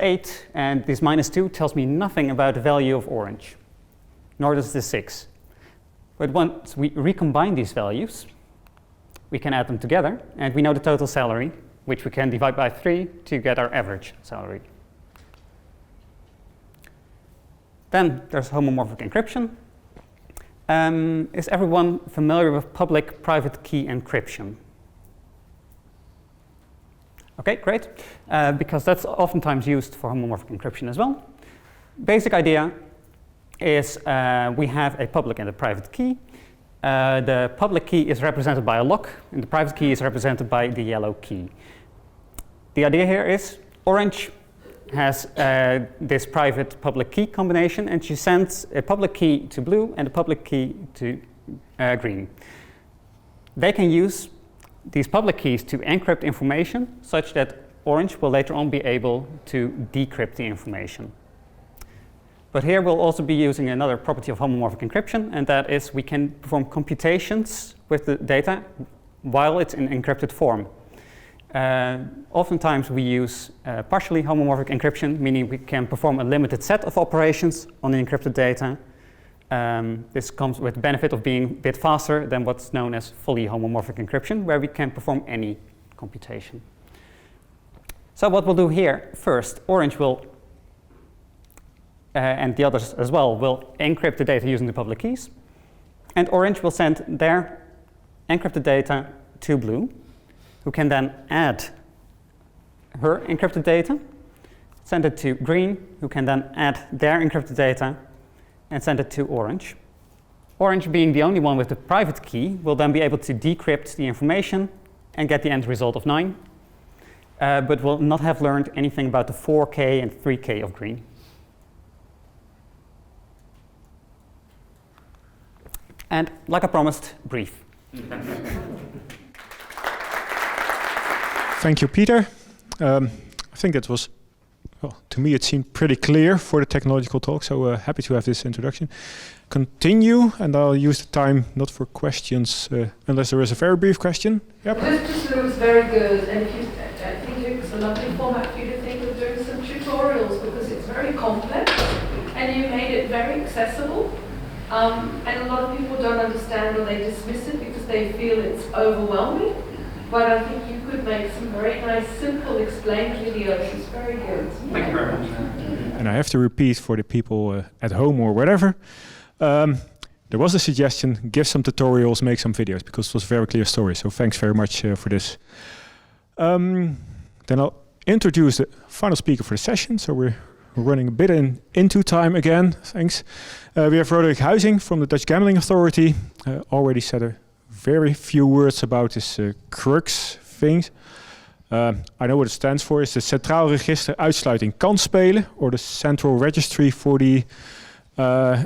8 and this -2 tells me nothing about the value of orange, nor does this 6. But once we recombine these values, we can add them together, and we know the total salary, which we can divide by 3 to get our average salary. Then there's homomorphic encryption. Is everyone familiar with public-private key encryption? Okay, great, because that's oftentimes used for homomorphic encryption as well. Basic idea is we have a public and a private key. The public key is represented by a lock, and the private key is represented by the yellow key. The idea here is orange has this private public key combination, and she sends a public key to blue and a public key to green. They can use these public keys to encrypt information such that orange will later on be able to decrypt the information. But here we'll also be using another property of homomorphic encryption, and that is we can perform computations with the data while it's in encrypted form. Oftentimes we use partially homomorphic encryption, meaning we can perform a limited set of operations on the encrypted data. This comes with the benefit of being a bit faster than what's known as fully homomorphic encryption, where we can perform any computation. So what we'll do here, first, orange will, and the others as well, will encrypt the data using the public keys. And orange will send their encrypted data to blue, who can then add her encrypted data, send it to green, who can then add their encrypted data, and send it to orange. Orange, being the only one with the private key, will then be able to decrypt the information and get the end result of 9, but will not have learned anything about the 4K and 3K of green. And like I promised, brief. Thank you, Peter. I think that was, well, to me it seemed pretty clear for the technological talk, so happy to have this introduction. Continue, and I'll use the time not for questions, unless there is a very brief question. Yep. This was very good, and I think it's a lovely format for you to think of doing some tutorials, because it's very complex, and you made it very accessible. And a lot of people don't understand, or they dismiss it because they feel it's overwhelming. But I think you could make some very nice, simple, explained videos. It's very good. Thank you very much. And I have to repeat for the people at home or whatever. There was a suggestion, give some tutorials, make some videos, because it was a very clear story. So thanks very much for this. Then I'll introduce the final speaker for the session. So we're running a bit into time again. Thanks. We have Roderick Huizing from the Dutch Gambling Authority. Already said a very few words about this crux thing. I know what it stands for. It's the Centraal Register Uitsluiting Kansspelen, or the Central Registry for the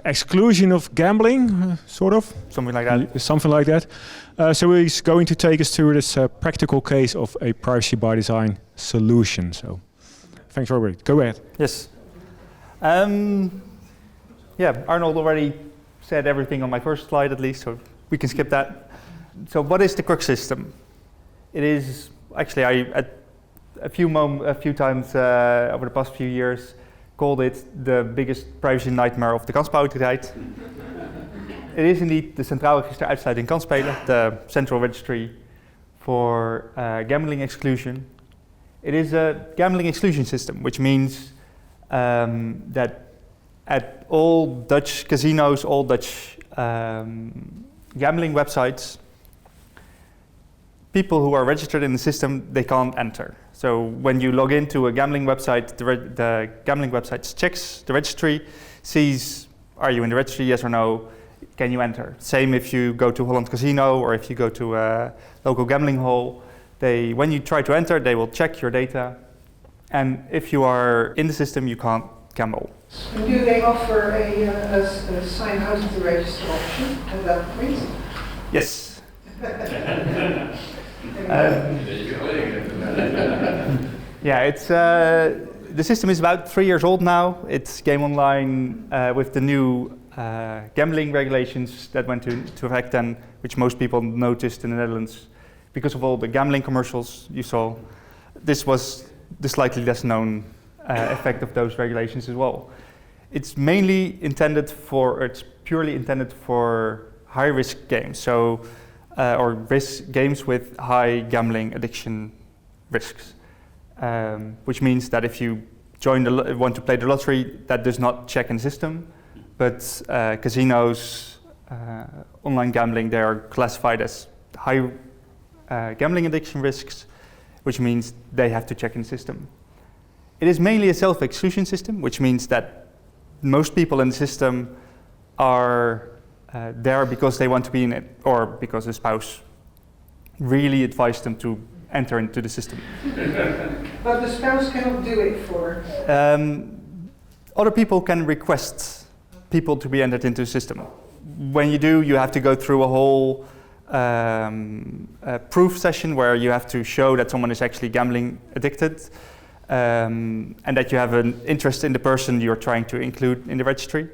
exclusion of gambling, sort of. Something like that. Something like that. So he's going to take us through this practical case of a privacy by design solution. So thanks, Roderick. Go ahead. Yes. Yeah, Arnold already said everything on my first slide, at least, so we can skip that. So what is the crux system? It is, actually, I a few times over the past few years called it the biggest privacy nightmare of the Kansspelautoriteit. It is indeed the Centraal Register Uitsluiting Kansspelen, the central registry for gambling exclusion. It is a gambling exclusion system, which means that at all Dutch casinos, all Dutch gambling websites, people who are registered in the system, they can't enter. So when you log into a gambling website, the gambling website checks the registry, sees, are you in the registry, yes or no, can you enter? Same if you go to Holland Casino or if you go to a local gambling hall. When you try to enter, they will check your data. And if you are in the system, you can't gamble. Do they offer a sign out of the register option at that point? Yes. Yeah, it's the system is about 3 years old now. It came online with the new gambling regulations that went into effect then, which most people noticed in the Netherlands because of all the gambling commercials you saw. This was the slightly less known effect of those regulations as well. It's mainly intended for, it's purely intended for high-risk games, so or games with high gambling addiction risks, which means that if you want to play the lottery, that does not check in the system, but casinos, online gambling, they are classified as high gambling addiction risks, which means they have to check in the system. It is mainly a self-exclusion system, which means that most people in the system are there because they want to be in it, or because a spouse really advised them to enter into the system. But the spouse cannot do it for? Other people can request people to be entered into the system. When you do, you have to go through a whole proof session where you have to show that someone is actually gambling addicted and that you have an interest in the person you're trying to include in the registry.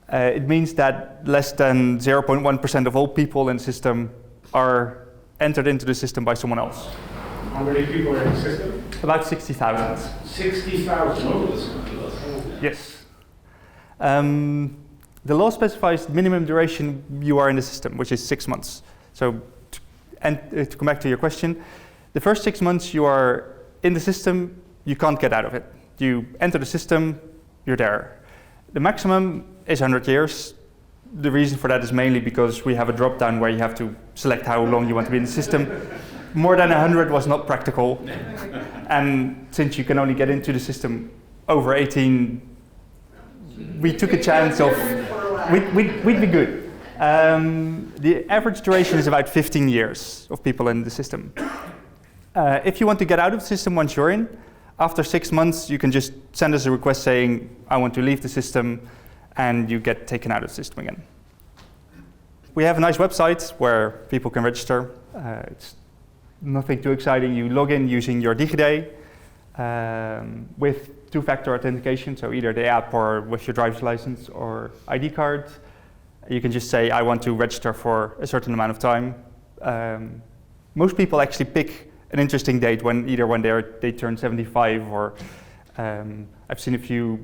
It means that less than 0.1% of all people in the system are entered into the system by someone else. How many people are in the system? About 60,000. 60,000. Oh, that's yes. The law specifies minimum duration you are in the system, which is 6 months. So, to come back to your question, the first 6 months you are in the system, you can't get out of it. You enter the system, you're there. The maximum is 100 years. The reason for that is mainly because we have a drop-down where you have to select how long you want to be in the system. More than 100 was not practical. And since you can only get into the system over 18, we took a chance of, we'd be good. The average duration is about 15 years of people in the system. If you want to get out of the system once you're in, after 6 months, you can just send us a request saying, I want to leave the system, and you get taken out of the system again. We have a nice website where people can register. It's nothing too exciting. You log in using your DigiD with two-factor authentication, so either the app or with your driver's license or ID card. You can just say, I want to register for a certain amount of time. Most people actually pick an interesting date when they turn 75 or I've seen a few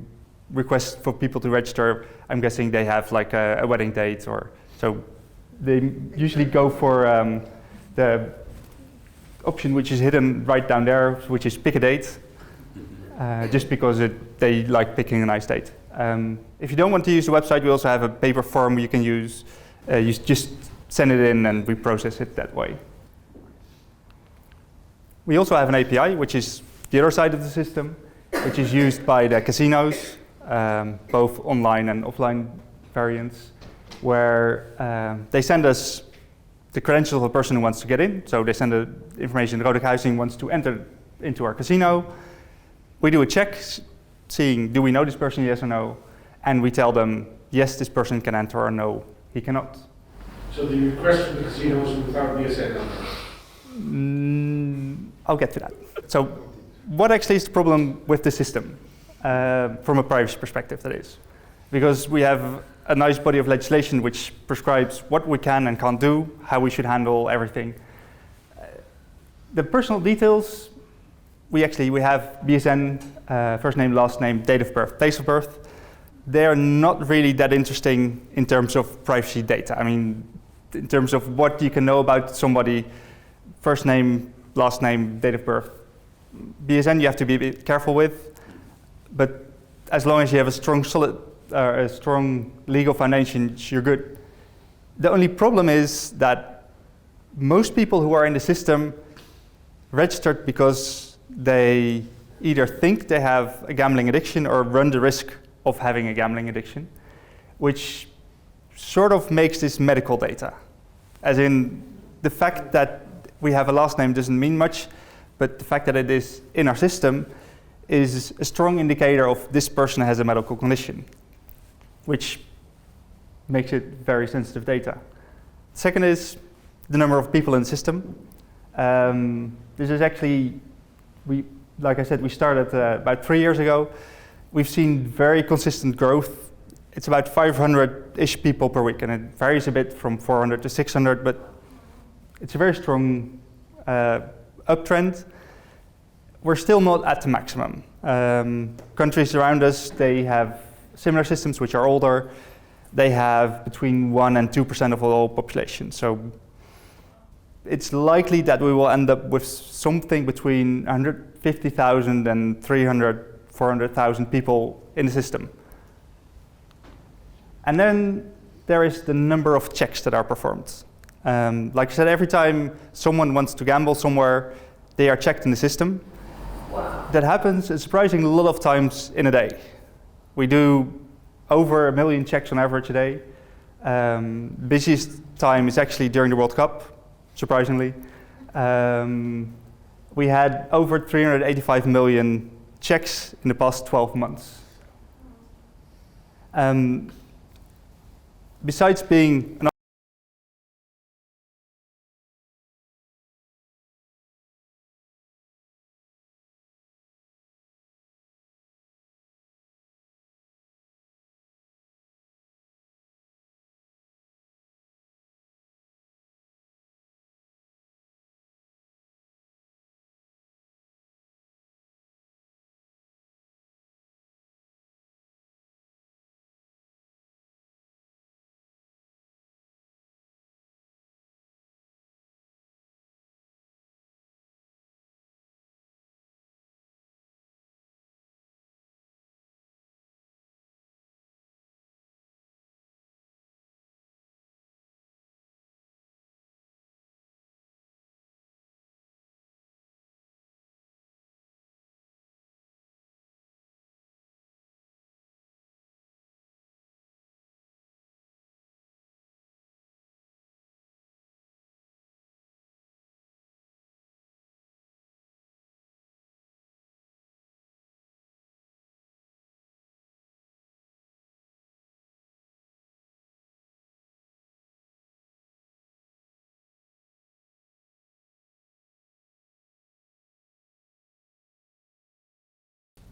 requests for people to register. I'm guessing they have like a wedding date or so. They usually go for the option which is hidden right down there, which is pick a date, just because they like picking a nice date. If you don't want to use the website, we also have a paper form you can use. You just send it in and we process it that way. We also have an API, which is the other side of the system, which is used by the casinos, both online and offline variants, where they send us the credentials of a person who wants to get in. So they send the information Roderick Huizing wants to enter into our casino. We do a check, seeing do we know this person, yes or no, and we tell them, yes, this person can enter, or no, he cannot. So the request from the casino is without BSN number? I'll get to that. So what actually is the problem with the system? From a privacy perspective, that is. Because we have a nice body of legislation which prescribes what we can and can't do, how we should handle everything. The personal details, we have BSN, first name, last name, date of birth, place of birth. They are not really that interesting in terms of privacy data. I mean, in terms of what you can know about somebody, first name, last name, date of birth. BSN you have to be a bit careful with, but as long as you have a strong legal foundation, you're good. The only problem is that most people who are in the system registered because they either think they have a gambling addiction or run the risk of having a gambling addiction, which sort of makes this medical data. As in, the fact that we have a last name doesn't mean much, but the fact that it is in our system is a strong indicator of this person has a medical condition, which makes it very sensitive data. Second is the number of people in the system. This is actually, like I said, we started about 3 years ago. We've seen very consistent growth. It's about 500-ish people per week, and it varies a bit from 400 to 600, but it's a very strong uptrend. We're still not at the maximum. Countries around us, they have similar systems which are older. They have between 1% and 2% of all population. So it's likely that we will end up with something between 150,000 and 300,000, 400,000 people in the system. And then there is the number of checks that are performed. Like I said, every time someone wants to gamble somewhere, they are checked in the system. Wow. That happens a surprisingly lot of times in a day. We do over 1 million checks on average a day. Busiest time is actually during the World Cup, surprisingly. we had over 385 million checks in the past 12 months. Besides being an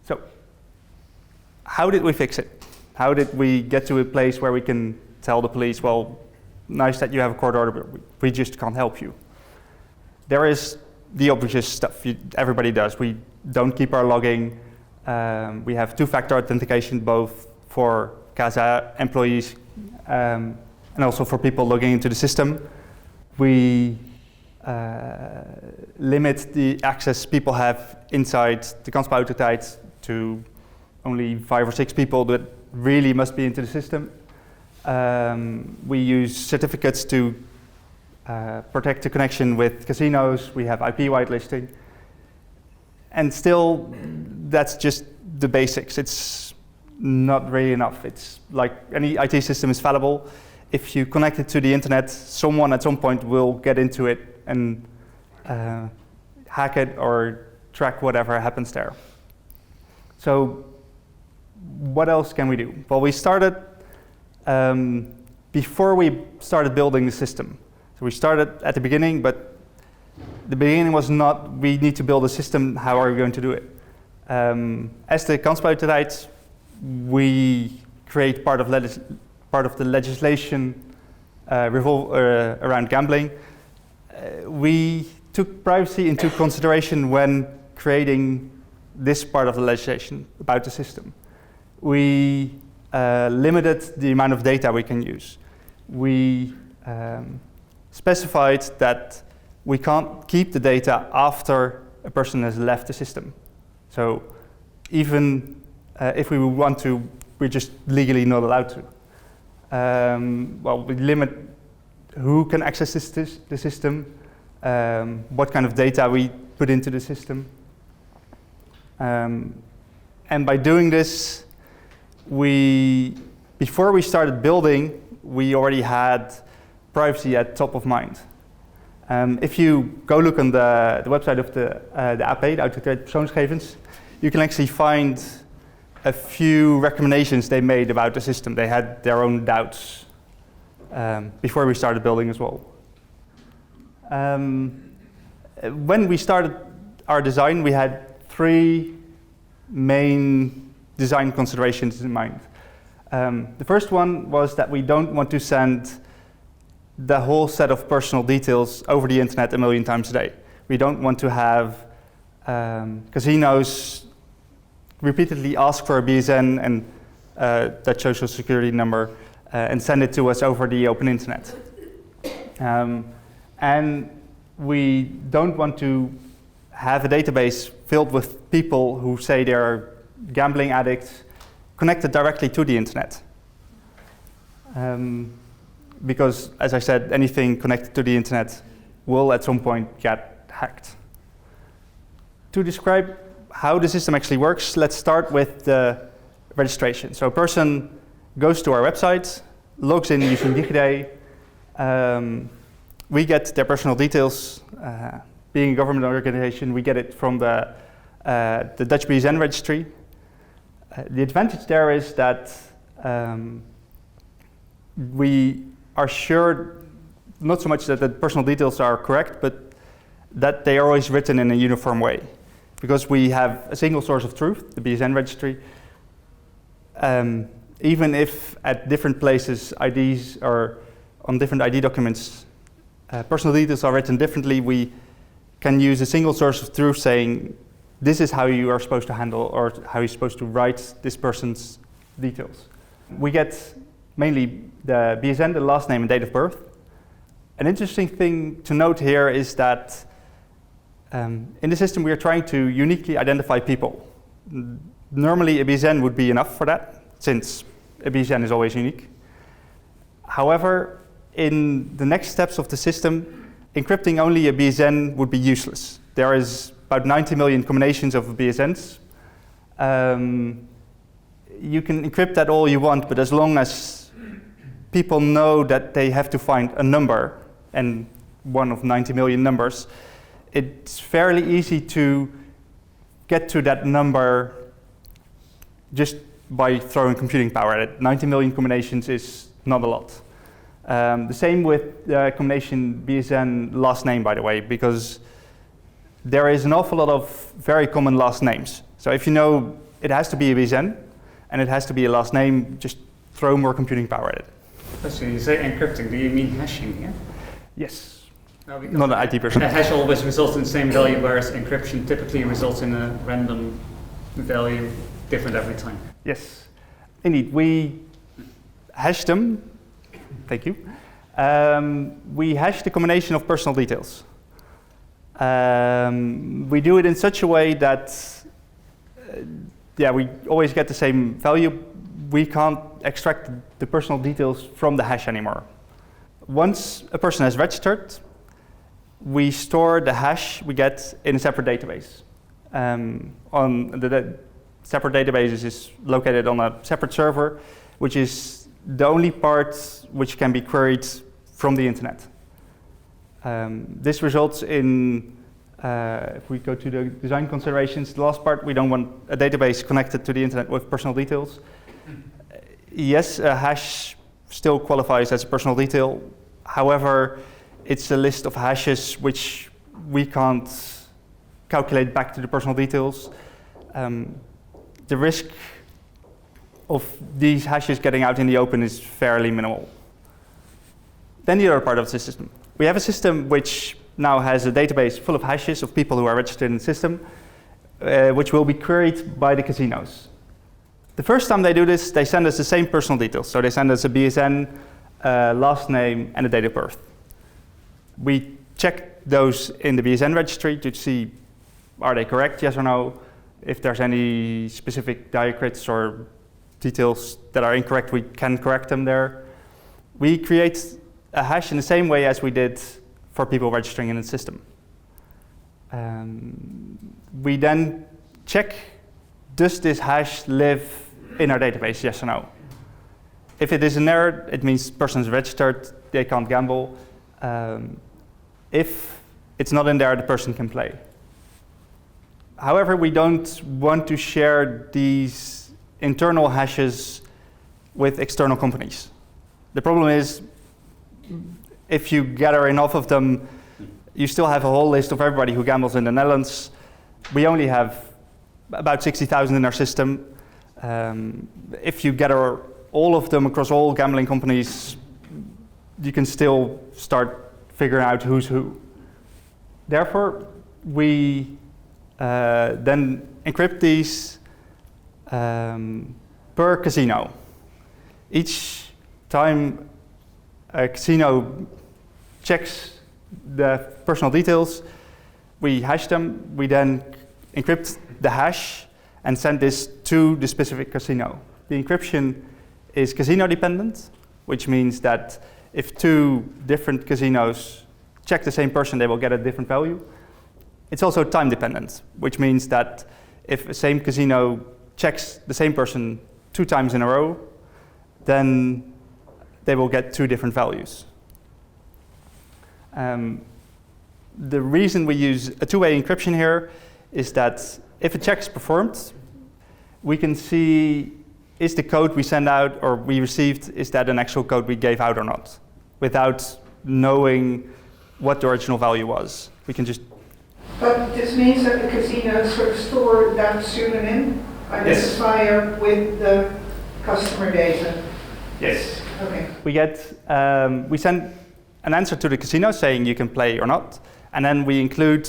So, how did we fix it? How did we get to a place where we can tell the police, well, nice that you have a court order, but we just can't help you? There is the obvious stuff everybody does. We don't keep our logging. We have two-factor authentication both for CASA employees and also for people logging into the system. We limit the access people have inside the Kansspelautoriteit to only 5 or 6 people that really must be into the system. We use certificates to protect the connection with casinos. We have IP whitelisting. And still, that's just the basics. It's not really enough. It's like any IT system is fallible. If you connect it to the internet, someone at some point will get into it and hack it or track whatever happens there. So what else can we do? Well, we started before we started building the system. So we started at the beginning, but the beginning was not, we need to build a system, how are we going to do it? As the Kansspelautoriteit, we create part of the legislation around gambling. We took privacy into consideration when creating this part of the legislation about the system. We limited the amount of data we can use. We specified that we can't keep the data after a person has left the system. So even if we want to, we're just legally not allowed to. Well, we limit who can access the system, what kind of data we put into the system. And by doing this, before we started building, we already had privacy at top of mind. If you go look on the website of the AP, the Autoriteit Persoonsgegevens, you can actually find a few recommendations they made about the system. They had their own doubts before we started building as well. When we started our design, we had 3 main design considerations in mind. The first one was that we don't want to send the whole set of personal details over the internet a million times a day. We don't want to have casinos repeatedly ask for a BSN and that social security number and send it to us over the open internet. And we don't want to have a database filled with people who say they're gambling addicts connected directly to the internet. Because, as I said, anything connected to the internet will at some point get hacked. To describe how the system actually works, let's start with the registration. So a person goes to our website, logs in using DigiD. We get their personal details, being a government organization, we get it from the Dutch BSN registry. The advantage there is that we are sure not so much that the personal details are correct, but that they are always written in a uniform way. Because we have a single source of truth, the BSN registry, even if at different places IDs or on different ID documents, personal details are written differently, we can use a single source of truth saying, this is how you are supposed to handle or how you're supposed to write this person's details. We get mainly the BSN, the last name and date of birth. An interesting thing to note here is that in the system we are trying to uniquely identify people. Normally a BSN would be enough for that, since a BSN is always unique. However, in the next steps of the system, encrypting only a BSN would be useless. There is about 90 million combinations of BSNs. You can encrypt that all you want, but as long as people know that they have to find a number, and one of 90 million numbers, it's fairly easy to get to that number just by throwing computing power at it. 90 million combinations is not a lot. The same with the combination BSN last name, by the way, because there is an awful lot of very common last names. So if you know it has to be a BSN and it has to be a last name, just throw more computing power at it. So you say encrypting, do you mean hashing here? Yes. No, not an IT person. A hash always results in the same value, whereas encryption typically results in a random value, different every time. Yes, indeed. We hash them. Thank you. We hash the combination of personal details. We do it in such a way that, we always get the same value. We can't extract the personal details from the hash anymore. Once a person has registered, we store the hash we get in a separate database. On the separate database is located on a separate server, which is the only part which can be queried from the internet. This results in, if we go to the design considerations, the last part, we don't want a database connected to the internet with personal details. Yes, a hash still qualifies as a personal detail. However, it's a list of hashes which we can't calculate back to the personal details. The risk of these hashes getting out in the open is fairly minimal. Then the other part of the system. We have a system which now has a database full of hashes of people who are registered in the system, which will be queried by the casinos. The first time they do this, they send us the same personal details. So they send us a BSN, last name, and a date of birth. We check those in the BSN registry to see, are they correct, yes or no? If there's any specific diacritics or details that are incorrect, we can correct them there. We create a hash in the same way as we did for people registering in the system. We then check, does this hash live in our database, yes or no? If it is in there, it means the person is registered, they can't gamble. If it's not in there, the person can play. However, we don't want to share these internal hashes with external companies. The problem is, if you gather enough of them, you still have a whole list of everybody who gambles in the Netherlands. We only have about 60,000 in our system. If you gather all of them across all gambling companies, you can still start figuring out who's who. Therefore, we then encrypt these per casino. Each time a casino checks the personal details, we hash them, we then encrypt the hash and send this to the specific casino. The encryption is casino dependent, which means that if two different casinos check the same person, they will get a different value. It's also time dependent, which means that if the same casino checks the same person 2 times in a row, then they will get 2 different values. The reason we use a two-way encryption here is that if a check is performed, we can see is the code we send out or we received, is that an actual code we gave out or not, without knowing what the original value was. We can just... But this means that the casino sort of store that pseudonym identifier with the customer data? Yes. Okay. We send an answer to the casino saying you can play or not, and then we include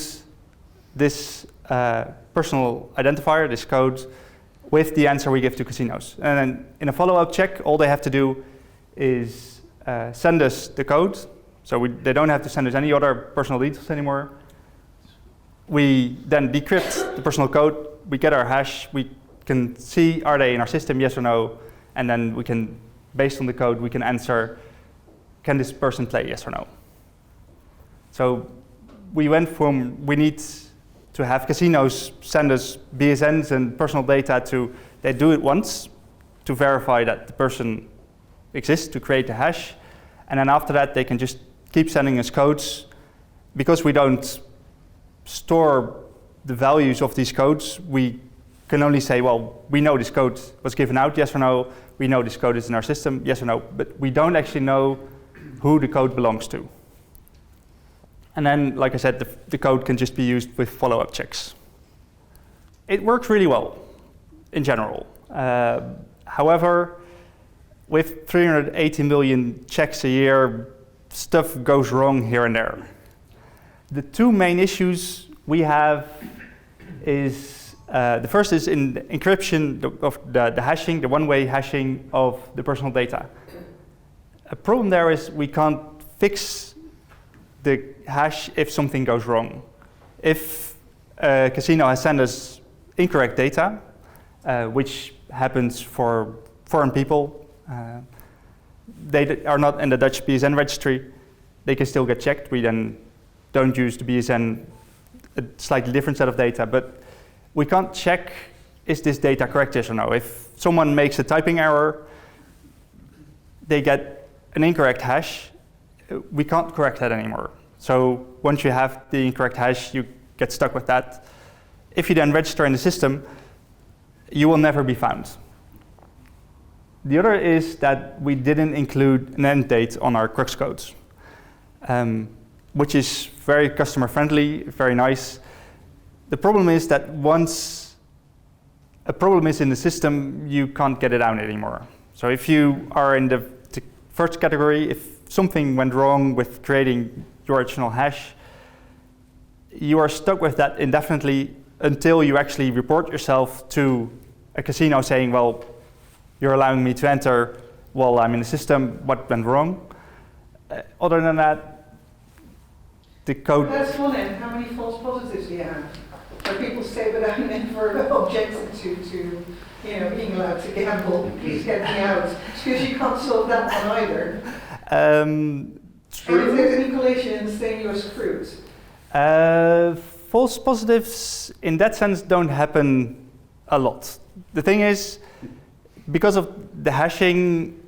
this personal identifier, this code, with the answer we give to casinos. And then in a follow-up check, all they have to do is send us the code. So they don't have to send us any other personal details anymore. We then decrypt the personal code. We get our hash. We can see, are they in our system, yes or no? And then we can, based on the code, we can answer, can this person play, yes or no? So we went from, we need to have casinos send us BSNs and personal data to, they do it once to verify that the person exists, to create the hash. And then after that, they can just keep sending us codes. Because we don't store the values of these codes, we can only say, well, we know this code was given out, yes or no. We know this code is in our system, yes or no. But we don't actually know who the code belongs to. And then, like I said, the code can just be used with follow-up checks. It works really well, in general. However, with 380 million checks a year, stuff goes wrong here and there. The two main issues we have is, the first is in the encryption of the hashing, the one-way hashing of the personal data. A problem there is we can't fix the hash if something goes wrong. If a casino has sent us incorrect data, which happens for foreign people, they are not in the Dutch BSN registry, they can still get checked. We then don't use the BSN, a slightly different set of data, but we can't check, is this data correct, yes or no? If someone makes a typing error, they get an incorrect hash, we can't correct that anymore. So once you have the incorrect hash, you get stuck with that. If you then register in the system, you will never be found. The other is that we didn't include an end date on our crux codes, which is very customer friendly, very nice. The problem is that once a problem is in the system, you can't get it out anymore. So if you are in the first category, if something went wrong with creating your original hash, you are stuck with that indefinitely until you actually report yourself to a casino saying, well, you're allowing me to enter while I'm in the system, what went wrong? Other than that, the code... That's one end. How many false positives do you have? Where people say, but I'm never objected to being allowed to gamble, please get me out. Because you can't solve that one either. And if there's any collation in the thing, you're screwed. False positives, in that sense, don't happen a lot. The thing is, because of the hashing,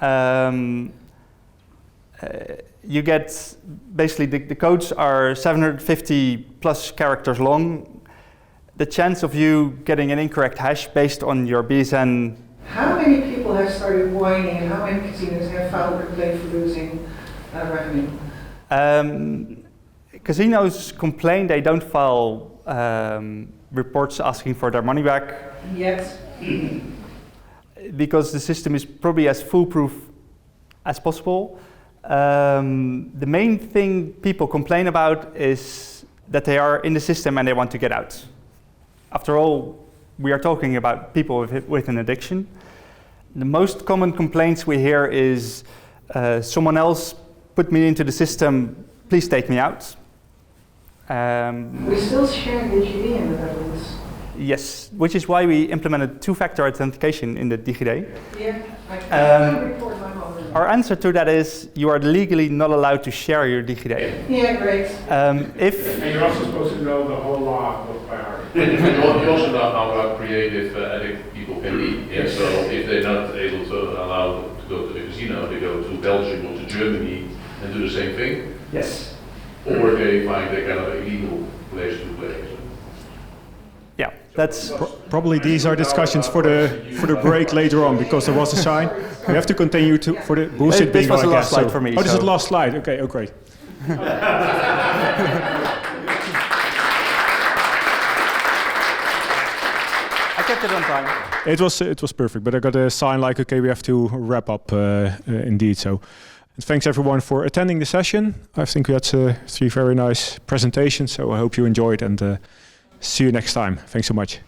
you get, basically, the codes are 750 plus characters long. The chance of you getting an incorrect hash based on your BSN... How many people have started whining and how many casinos have filed a complaint for losing revenue? Casinos complain they don't file reports asking for their money back. Yes. Because the system is probably as foolproof as possible. The main thing people complain about is that they are in the system and they want to get out. After all, we are talking about people with an addiction. The most common complaints we hear is someone else put me into the system, please take me out. We still share DigiD in the Netherlands. Yes, which is why we implemented two-factor authentication in the DigiD. Yeah, I can report my mother. Our answer to that is you are legally not allowed to share your DigiD. Yeah, great. And you're also supposed to know the whole law book by heart. You also know how creative addict people can be. Yeah? So if they're not able to allow to go to the casino, they go to Belgium or to Germany and do the same thing. Yes. or they find a kind of illegal place to play. Yeah, that's probably these are discussions for the break later on, because there was a sign. We have to continue for the bullshit this bingo. was the last slide for me. Oh, this is the last slide. Okay, oh great. I kept it on time. It was perfect, but I got a sign like, okay, we have to wrap up indeed. So thanks everyone for attending the session. I think we had 3 very nice presentations, so I hope you enjoyed, and see you next time. Thanks so much.